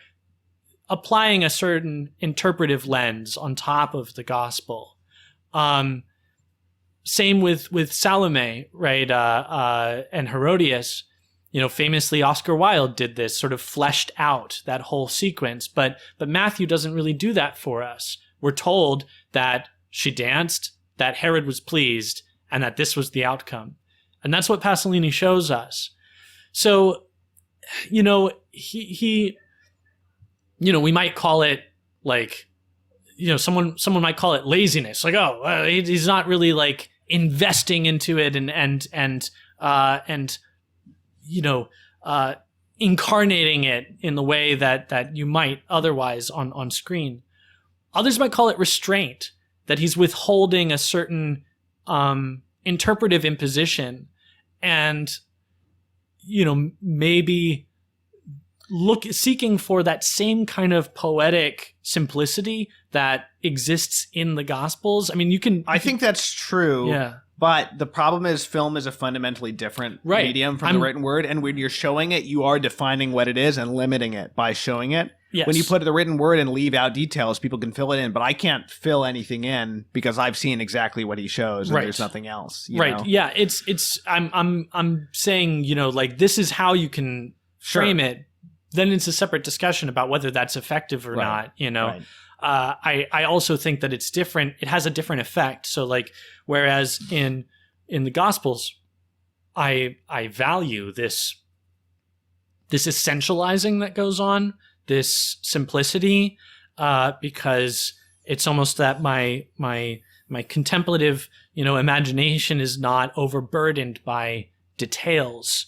applying a certain interpretive lens on top of the gospel. Same with Salome, right? And Herodias. Famously, Oscar Wilde did this, sort of fleshed out that whole sequence. But Matthew doesn't really do that for us. We're told that she danced, that Herod was pleased, and that this was the outcome. And that's what Pasolini shows us. So, he we might call it someone might call it laziness. He's not really investing into it and incarnating it in the way that you might otherwise on screen. Others might call it restraint, that he's withholding a certain interpretive imposition, and maybe seeking for that same kind of poetic simplicity that exists in the Gospels. I mean, I think that's true. Yeah. But the problem is film is a fundamentally different medium from the written word. And when you're showing it, you are defining what it is and limiting it by showing it. Yes. When you put the written word and leave out details, people can fill it in. But I can't fill anything in because I've seen exactly what he shows and there's nothing else. You know? Yeah. I'm saying, like, this is how you can frame it. Then it's a separate discussion about whether that's effective or not, Right. I also think that it's different. It has a different effect. So, like, whereas in the Gospels, I value this essentializing that goes on, this simplicity, because it's almost that my contemplative, imagination is not overburdened by details,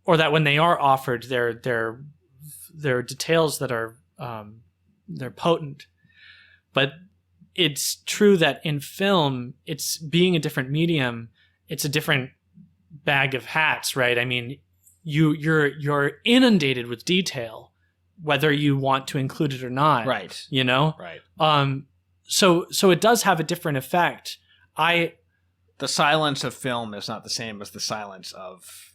or that when they are offered, they're details that are they're potent. But it's true that in film, it's being a different medium, it's a different bag of hats, right? I mean, you're inundated with detail, whether you want to include it or not. Right. Right. So it does have a different effect. The silence of film is not the same as the silence of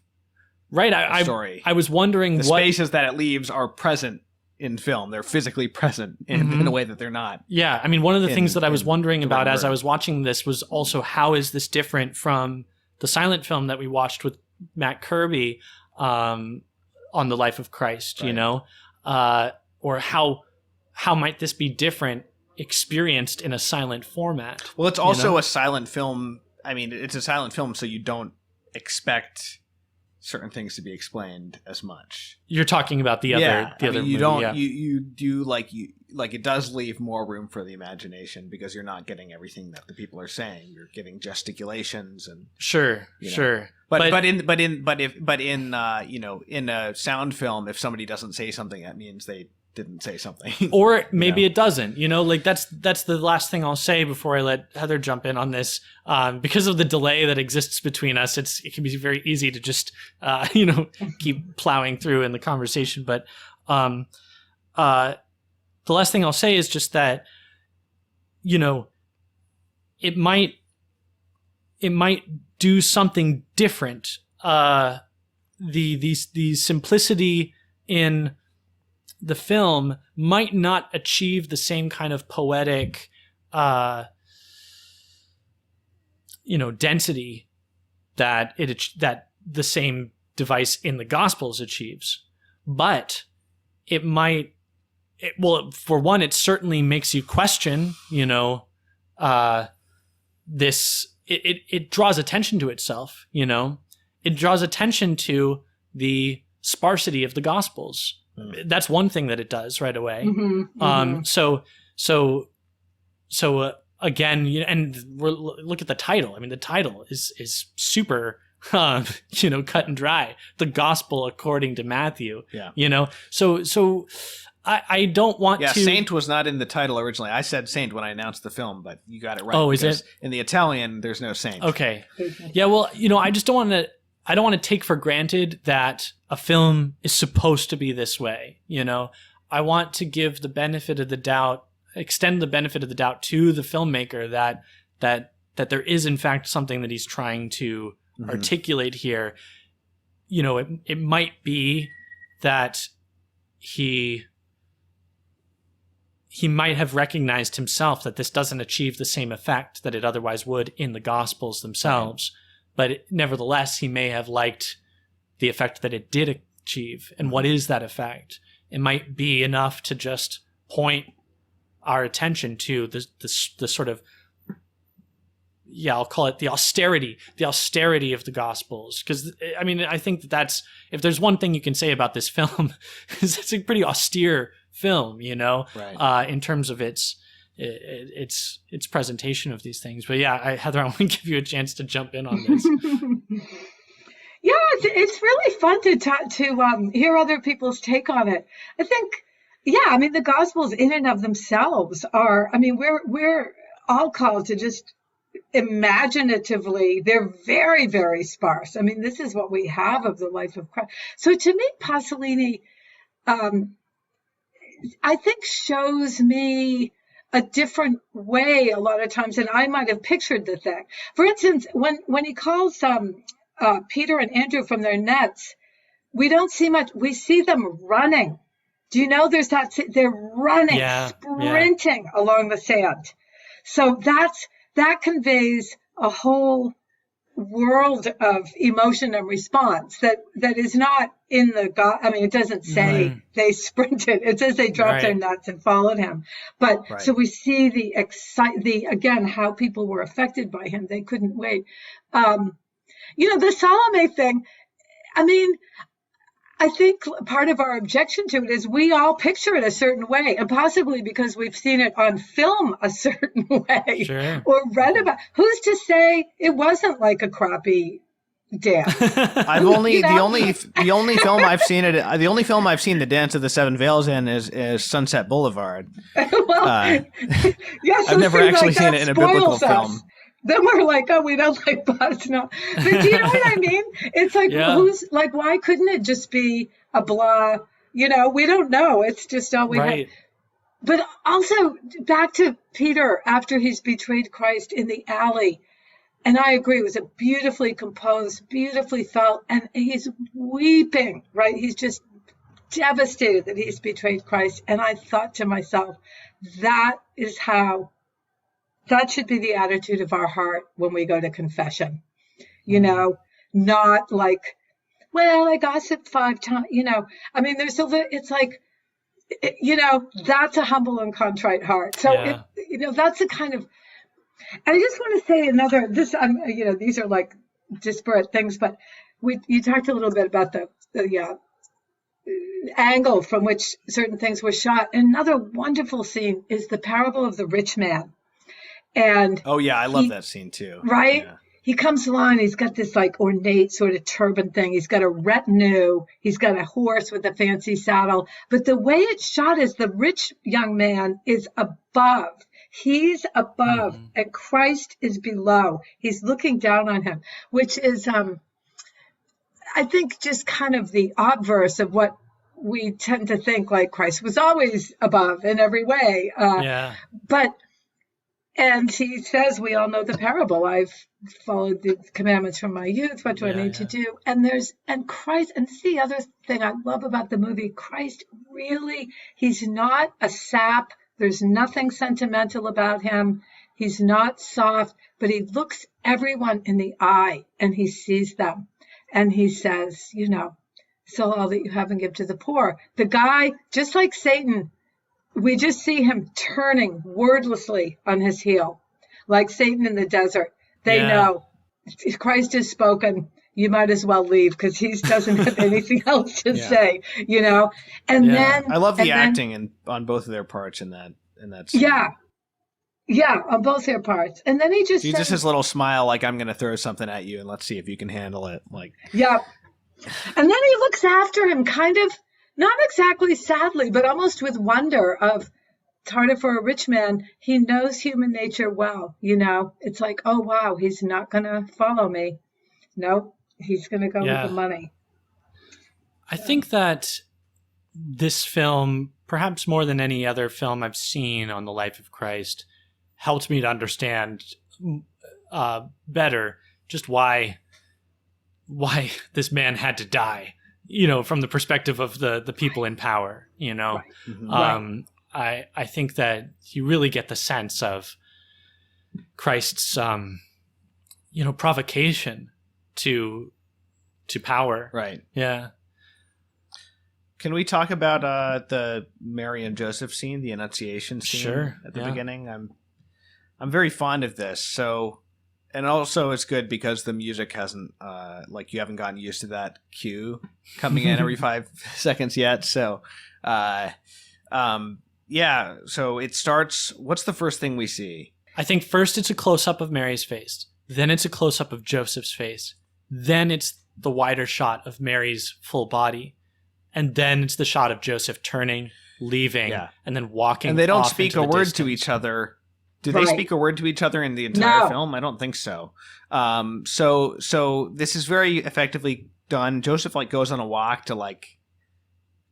story. I was wondering the spaces that it leaves are present in film. They're physically present in a way that they're not. Yeah. I mean, one of the things that I was wondering about as I was watching this was also, how is this different from the silent film that we watched with Matt Kirby on the life of Christ, or how might this be different experienced in a silent format? Well, it's also a silent film. I mean, it's a silent film, so you don't expect certain things to be explained as much. You're talking about the other you movie, don't you do like it does leave more room for the imagination, because you're not getting everything that the people are saying. You're getting gesticulations and sure. But in a sound film, if somebody doesn't say something, that means they didn't say something. Or maybe it doesn't, like that's the last thing I'll say before I let Heather jump in on this. Because of the delay that exists between us, it can be very easy to just, keep plowing through in the conversation. But the last thing I'll say is just that, it might do something different. The simplicity in the film might not achieve the same kind of poetic, density that the same device in the Gospels achieves. But it might, for one, it certainly makes you question, this. It draws attention to itself. It draws attention to the sparsity of the Gospels. That's one thing that it does right away. So again, and look at the title. I mean, the title is super, cut and dry. The Gospel according to Matthew. Yeah. So I don't want to. Saint was not in the title originally. I said saint when I announced the film, but you got it right. Oh, is it? In the Italian, there's no saint. Okay. Yeah. Well, I just don't want to. I don't want to take for granted that a film is supposed to be this way. I want to give the benefit of the doubt, extend the benefit of the doubt to the filmmaker that there is in fact something that he's trying to articulate here. It might be that he might have recognized himself that this doesn't achieve the same effect that it otherwise would in the Gospels themselves. Right. But nevertheless, he may have liked the effect that it did achieve. And what is that effect? It might be enough to just point our attention to the sort of, I'll call it the austerity of the Gospels. Because, I mean, I think that's, if there's one thing you can say about this film, is it's a pretty austere film, right. In terms of its presentation of these things. But yeah, Heather, I want to give you a chance to jump in on this. it's really fun to talk, to hear other people's take on it. I think, yeah, I mean, the Gospels in and of themselves are, I mean, we're all called to just imaginatively, they're very, very sparse. I mean, this is what we have of the life of Christ. So to me, Pasolini, I think shows me a different way a lot of times than I might have pictured the thing. For instance, when he calls Peter and Andrew from their nets, we don't see much. We see them running. Do you know there's that? They're running, sprinting along the sand. So that conveys a whole world of emotion and response that is not in the God. I mean, it doesn't say they sprinted. It says they dropped their nets and followed him. But so we see the again, how people were affected by him. They couldn't wait. The Salome thing, I mean, I think part of our objection to it is we all picture it a certain way, and possibly because we've seen it on film a certain way or read about. Who's to say it wasn't like a crappy dance? I've only the only film I've seen the Dance of the Seven Veils in is Sunset Boulevard. Well, yes, I've never actually seen it in a biblical film. Then we're like, oh, we don't like buzz. No. But do you know what I mean? It's like, who's like, why couldn't it just be a blah? We don't know. It's just all we have. But also back to Peter after he's betrayed Christ in the alley. And I agree, it was a beautifully composed, beautifully felt, and he's weeping, right? He's just devastated that he's betrayed Christ. And I thought to myself, that should be the attitude of our heart when we go to confession, not like, well, I gossiped 5 times, I mean, it's like, that's a humble and contrite heart. So, that's the kind of, and I just want to say these are like disparate things, but you talked a little bit about the angle from which certain things were shot. Another wonderful scene is the parable of the rich man. And I love that scene too. Right? Yeah. He comes along, he's got this like ornate sort of turban thing. He's got a retinue. He's got a horse with a fancy saddle. But the way it's shot is the rich young man is above. He's above and Christ is below. He's looking down on him, which is, I think, just kind of the obverse of what we tend to think, like Christ was always above in every way. And he says, we all know the parable. I've followed the commandments from my youth. What do I need to do? And Christ, and this is the other thing I love about the movie. Christ really, he's not a sap. There's nothing sentimental about him. He's not soft, but he looks everyone in the eye and he sees them. And he says, sell all that you have and give to the poor. The guy, just like Satan, we just see him turning wordlessly on his heel, like Satan in the desert. They know Christ has spoken. You might as well leave because he doesn't have anything else to say, And then I love the acting on both of their parts in that scene. Yeah, on both their parts. And then he just his little smile, like, I'm going to throw something at you and let's see if you can handle it. Like, and then he looks after him kind of, not exactly sadly, but almost with wonder of, it's harder for a rich man. He knows human nature well, It's like, oh, wow, he's not going to follow me. Nope, he's going to go with the money. I think that this film, perhaps more than any other film I've seen on the life of Christ, helped me to understand better just why this man had to die. From the perspective of the people in power, Right. Mm-hmm. I think that you really get the sense of Christ's, provocation to power. Right. Yeah. Can we talk about the Mary and Joseph scene, the Annunciation scene at the beginning? I'm very fond of this. So. And also it's good because the music hasn't, you haven't gotten used to that cue coming in every 5 seconds yet. So, so it starts, what's the first thing we see? I think first it's a close-up of Mary's face. Then it's a close-up of Joseph's face. Then it's the wider shot of Mary's full body. And then it's the shot of Joseph turning, leaving, and then walking. And they don't off speak into a the word distance. to each other. Do they speak a word to each other in the entire film? I don't think so. So this is very effectively done. Joseph like goes on a walk to like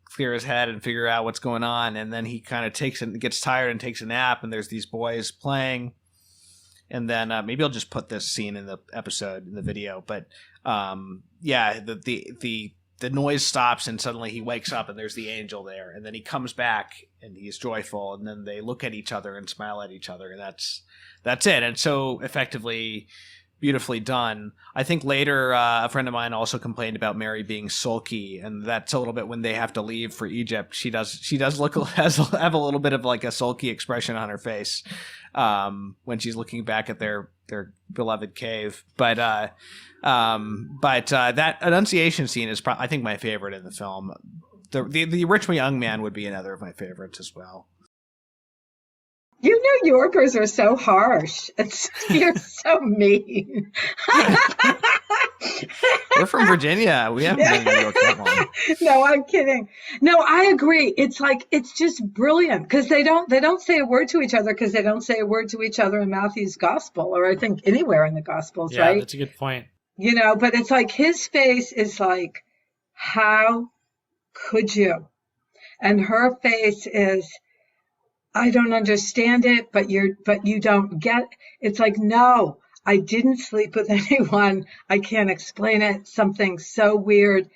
clear his head and figure out what's going on, and then he kind of gets tired and takes a nap. And there's these boys playing, and then maybe I'll just put this scene in the episode in the video. But the noise stops, and suddenly he wakes up, and there's the angel there, and then he comes back, and he's joyful, and then they look at each other and smile at each other, and that's it. And so effectively, beautifully done. I think later a friend of mine also complained about Mary being sulky, and that's a little bit when they have to leave for Egypt. She does have a little bit of like a sulky expression on her face when she's looking back at their beloved cave. But that Annunciation scene is I think my favorite in the film. The rich young man would be another of my favorites as well. You New Yorkers are so harsh. You're so mean. We're from Virginia. We haven't been in New York that long. No, I'm kidding. No, I agree. It's like, it's just brilliant because they don't say a word to each other because they don't say a word to each other in Matthew's gospel, or I think anywhere in the gospels, right? Yeah, that's a good point. You know, but it's like his face is like, how could you? And her face is, I don't understand it, but you don't get it. It's like, no, I didn't sleep with anyone. I can't explain it. Something so weird.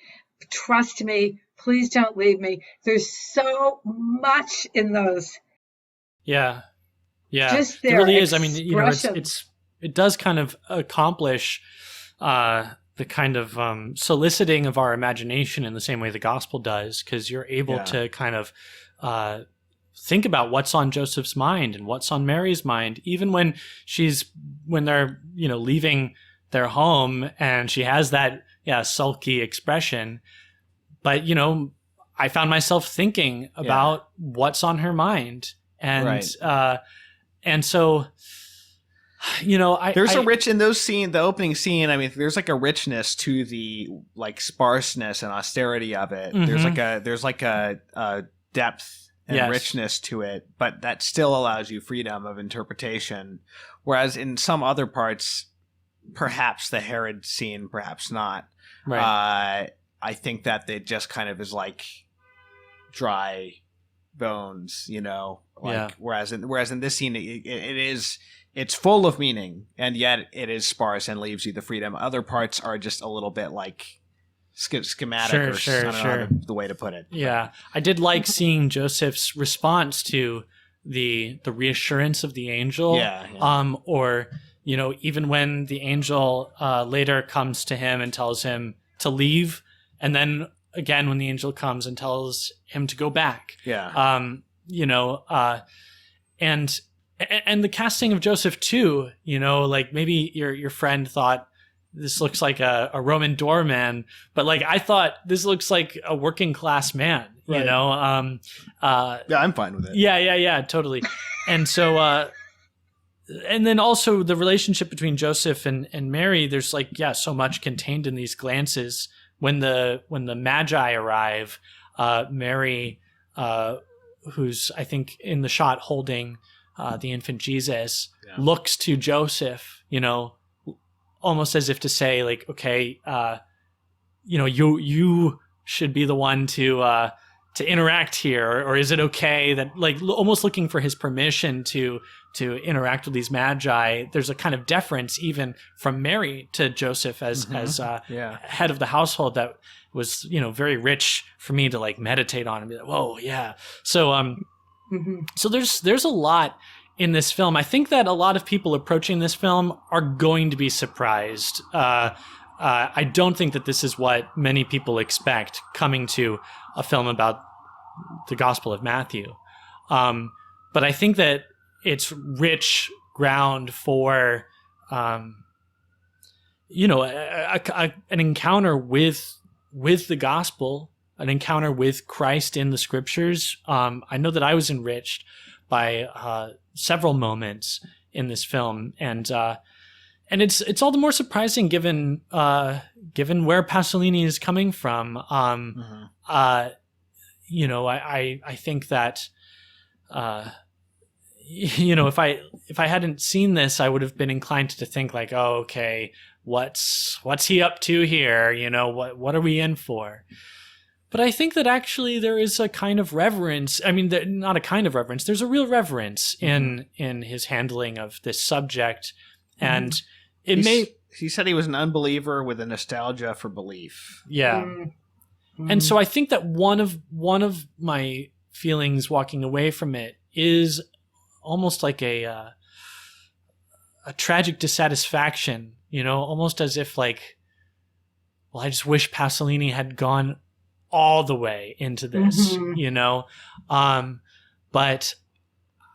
Trust me. Please don't leave me. There's so much in those. Yeah. Yeah. Just it really is. I mean, you know, expressions. it does kind of accomplish the kind of soliciting of our imagination in the same way the gospel does, because you're able to kind of think about what's on Joseph's mind and what's on Mary's mind, even when they're, you know, leaving their home and she has that sulky expression. But, you know, I found myself thinking about what's on her mind. And and so, you know, there's a rich in the opening scene. I mean, there's like a richness to the like sparseness and austerity of it. Mm-hmm. There's like a depth and richness to it, but that still allows you freedom of interpretation. Whereas in some other parts, perhaps the Herod scene, perhaps not. Right. I think that it just kind of is like dry bones, you know. Like whereas in this scene, it's full of meaning, and yet it is sparse and leaves you the freedom. Other parts are just a little bit like schematic, I don't know the way to put it. Yeah, I did like seeing Joseph's response to the reassurance of the angel. Or, you know, even when the angel later comes to him and tells him to leave, and then again when the angel comes and tells him to go back. You know, and the casting of Joseph too. You know, like maybe your friend thought this looks like a Roman doorman, but like I thought this looks like a working class man, you know? I'm fine with it. Yeah, totally. And so, and then also the relationship between Joseph and Mary, there's like, so much contained in these glances. When the Magi arrive, Mary, who's I think in the shot holding the infant Jesus, looks to Joseph, you know, almost as if to say, like, okay, you know, you should be the one to interact here, or is it okay that, like, almost looking for his permission to interact with these magi. There's a kind of deference even from Mary to Joseph as head of the household that was, you know, very rich for me to like meditate on and be like, whoa, yeah. So so there's a lot in this film. I think that a lot of people approaching this film are going to be surprised. I don't think that this is what many people expect coming to a film about the Gospel of Matthew. But I think that it's rich ground for, you know, an encounter with the gospel, an encounter with Christ in the scriptures. I know that I was enriched by several moments in this film, and and it's all the more surprising given where Pasolini is coming from. I think that if I hadn't seen this, I would have been inclined to think like, oh, okay, what's he up to here? What are we in for? But I think that actually there is a kind of reverence. I mean, not a kind of reverence. There's a real reverence in his handling of this subject, and he said he was an unbeliever with a nostalgia for belief. Yeah. And so I think that one of my feelings walking away from it is almost like a tragic dissatisfaction, almost as if like, well, I just wish Pasolini had gone all the way into this, but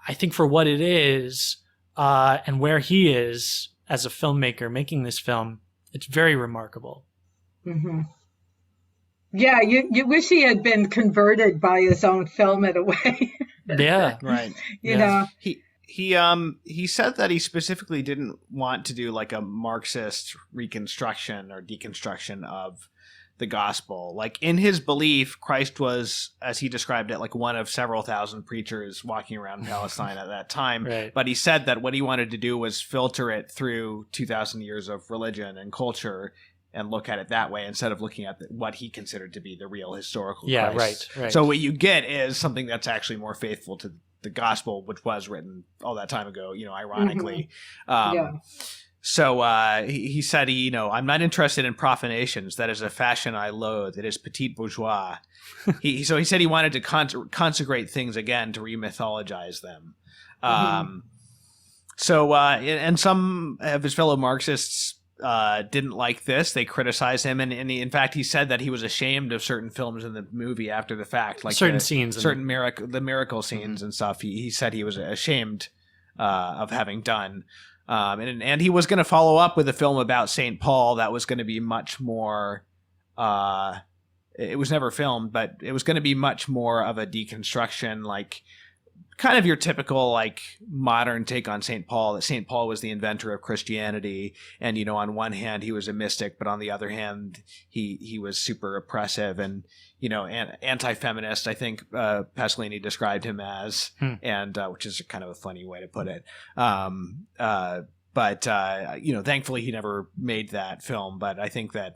I think for what it is, and where he is as a filmmaker making this film, it's very remarkable. Mm-hmm. Yeah, you wish he had been converted by his own film in a way. Yeah, right. You know, he said that he specifically didn't want to do like a Marxist reconstruction or deconstruction of the gospel. Like in his belief, Christ was, as he described it, like one of several thousand preachers walking around Palestine at that time. Right. But he said that what he wanted to do was filter it through 2,000 years of religion and culture and look at it that way instead of looking at what he considered to be the real historical Christ. Right. So what you get is something that's actually more faithful to the gospel, which was written all that time ago, ironically. So he said, I'm not interested in profanations. That is a fashion I loathe. It is petit bourgeois. So he said he wanted to consecrate things again, to remythologize them. And some of his fellow Marxists didn't like this. They criticized him, and in fact, he said that he was ashamed of certain films in the movie after the fact, like certain scenes, the miracle scenes and stuff. He said he was ashamed of having done. And he was going to follow up with a film about St. Paul that was going to be much more, it was never filmed, but it was going to be much more of a deconstruction, like kind of your typical like modern take on St. Paul, that St. Paul was the inventor of Christianity. And, on one hand, he was a mystic, but on the other hand, he was super oppressive and, anti-feminist, I think Pasolini described him as, and which is kind of a funny way to put it. But thankfully he never made that film. But I think that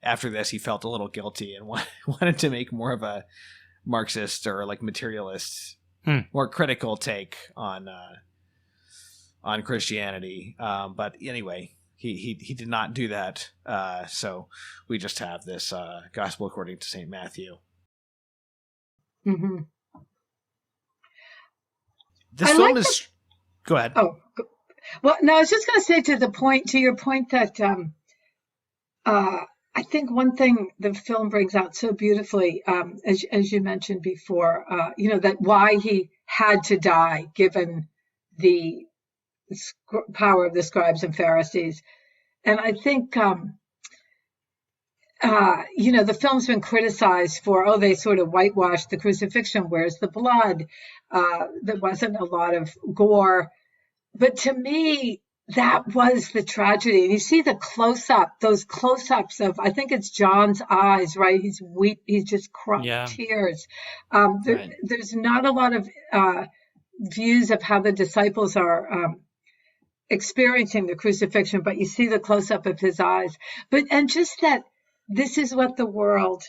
after this, he felt a little guilty and wanted to make more of a Marxist or like materialist, more critical take on Christianity. But anyway, he did not do that. So we just have this Gospel according to St. Matthew. Mm-hmm. This film is. Go ahead. Oh, well, no, I was just going to say to your point that I think one thing the film brings out so beautifully, as you mentioned before, that why he had to die, given the power of the scribes and Pharisees. And I think, the film's been criticized for, they sort of whitewashed the crucifixion. Where's the blood? There wasn't a lot of gore. But to me, that was the tragedy. And you see those close-ups of, I think it's John's eyes, right? He's just tears. There's not a lot of views of how the disciples are experiencing the crucifixion, but you see the close-up of his eyes. And just that this is what the world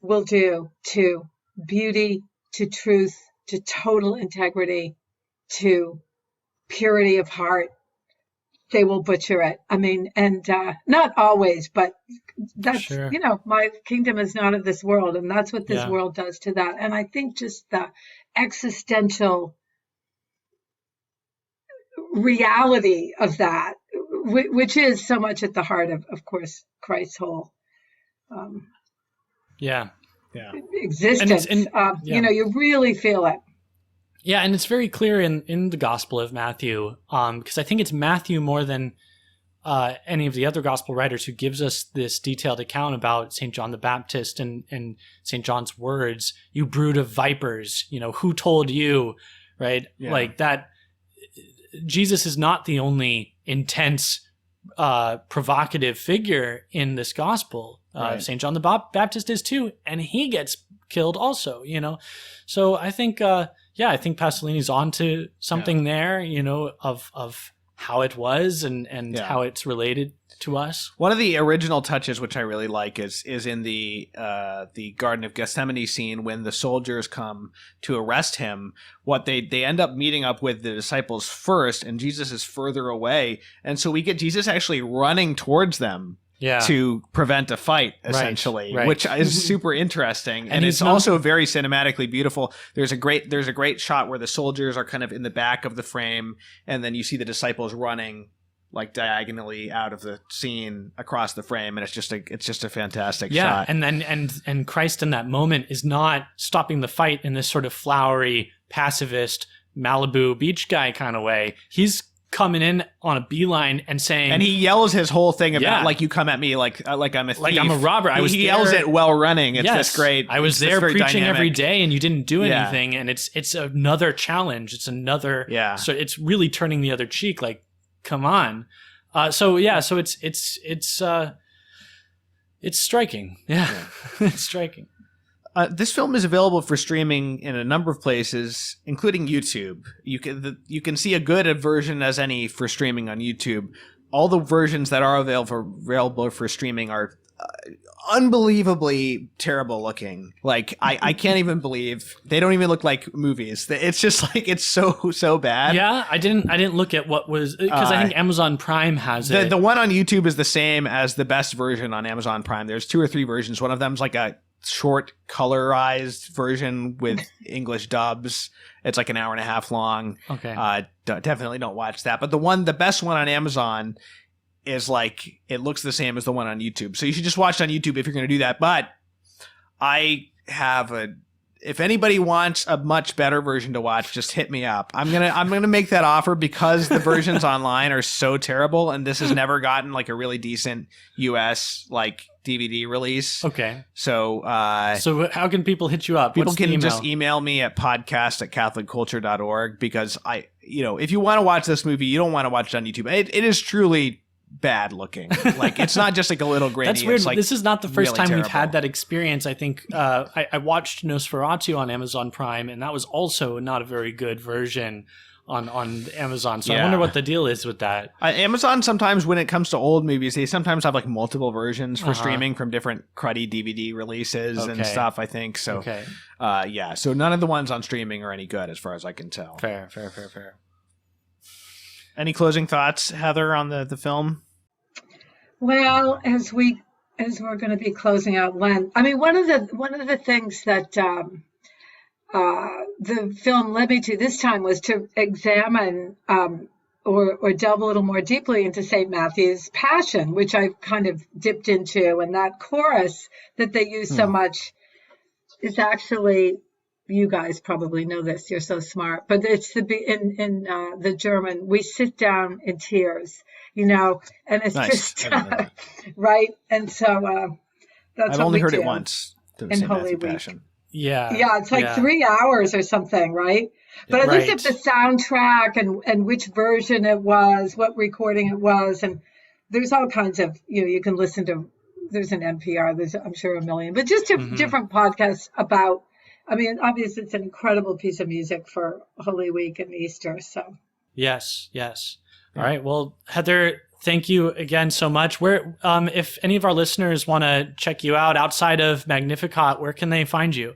will do to beauty, to truth, to total integrity, to purity of heart. They will butcher it. I mean, and not always, but that's, sure. My kingdom is not of this world, and that's what this world does to that. And I think just the existential reality of that, which is so much at the heart of course, Christ's whole existence. You really feel it. Yeah, and it's very clear in the Gospel of Matthew, because I think it's Matthew more than any of the other Gospel writers who gives us this detailed account about St. John the Baptist and St. John's words, "You brood of vipers, who told you," right? Yeah. Like that, Jesus is not the only intense provocative figure in this gospel. Right. St. John the Baptist is too, and he gets killed also, you know? So I think, I think Pasolini's onto something there, you know, of how it was and how it's related to us. One of the original touches, which I really like, is in the Garden of Gethsemane scene when the soldiers come to arrest him. What they end up meeting up with the disciples first, and Jesus is further away, and so we get Jesus actually running towards them. Yeah. To prevent a fight, essentially, right. Which is super interesting, and it's also very cinematically beautiful. There's a great shot where the soldiers are kind of in the back of the frame, and then you see the disciples running like diagonally out of the scene across the frame, and it's just a fantastic shot. And Christ in that moment is not stopping the fight in this sort of flowery, pacifist Malibu beach guy kind of way. He's coming in on a beeline and saying, and he yells his whole thing about like, you come at me like I'm a thief, like I'm a robber. He yells it while running. It's this great. I was there preaching every day, and you didn't do anything. And it's another challenge. It's another. Yeah. So it's really turning the other cheek. Like, come on. So it's striking. Yeah. It's striking. This film is available for streaming in a number of places, including YouTube. You can see a good version as any for streaming on YouTube. All the versions that are available for streaming are unbelievably terrible looking. Like I can't even believe they don't even look like movies. It's just like it's so bad. Yeah, I didn't look at what was, because I think Amazon Prime has it. The one on YouTube is the same as the best version on Amazon Prime. There's 2 or 3 versions. One of them's like a short colorized version with English dubs. It's like an hour and a half long. Okay. Definitely don't watch that. But the best one on Amazon is like, it looks the same as the one on YouTube. So you should just watch it on YouTube if you're going to do that. But I have if anybody wants a much better version to watch, just hit me up. I'm gonna make that offer because the versions online are so terrible, and this has never gotten like a really decent US like DVD release. Okay. So how can people hit you up? People can just email me at podcast@catholicculture.org, because if you want to watch this movie, you don't want to watch it on YouTube. It is truly bad looking. Like, it's not just like a little grainy. That's weird. It's like this is not the first really time terrible. we've had that experience. I think I watched Nosferatu on Amazon Prime, and that was also not a very good version on Amazon. So I wonder what the deal is with that. Amazon sometimes, when it comes to old movies, they sometimes have like multiple versions for streaming from different cruddy DVD releases and stuff, I think. So, so none of the ones on streaming are any good as far as I can tell. Fair. Any closing thoughts, Heather, on the film? Well, as we're going to be closing out Lent, I mean, one of the things that the film led me to this time was to examine or delve a little more deeply into St. Matthew's Passion, which I've kind of dipped into, and that chorus that they use so much is actually, you guys probably know this, you're so smart, but it's in the German, we sit down in tears, and it's just right. And so that's I've only heard it once in Holy Week. Passion. Yeah, it's like 3 hours or something, right? But I looked at the soundtrack and which version it was, what recording it was, and there's all kinds of, you can listen to, there's an NPR, there's I'm sure a million, but just different podcasts about, I mean, obviously it's an incredible piece of music for Holy Week and Easter. So yes. All right. Well, Heather, thank you again so much. Where, if any of our listeners want to check you out outside of Magnificat, where can they find you?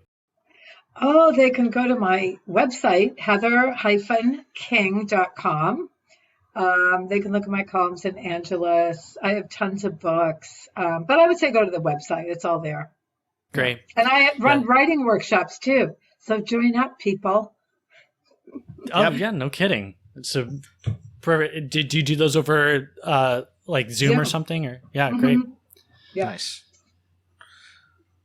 Oh, they can go to my website, heather-king.com. They can look at my columns in Angelus. I have tons of books, but I would say go to the website. It's all there. Great. And I run writing workshops too. So join up, people. Oh, yeah, no kidding. So, did you do those over like Zoom or something? Or great. Yeah. Nice.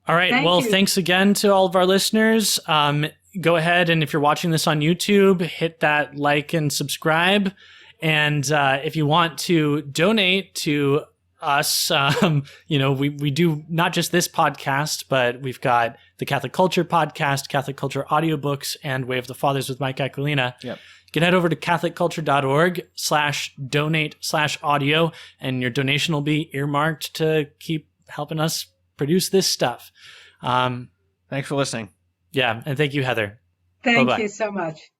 All right. Thanks again to all of our listeners. Go ahead, and if you're watching this on YouTube, hit that like and subscribe. And if you want to donate to us, we do not just this podcast, but we've got the Catholic Culture podcast, Catholic Culture audiobooks, and Way of the Fathers with Mike Aquilina. Yep. You can head over to catholicculture.org/donate/audio, and your donation will be earmarked to keep helping us produce this stuff. Thanks for listening. Yeah, and thank you, Heather. Thank Bye-bye. you so much.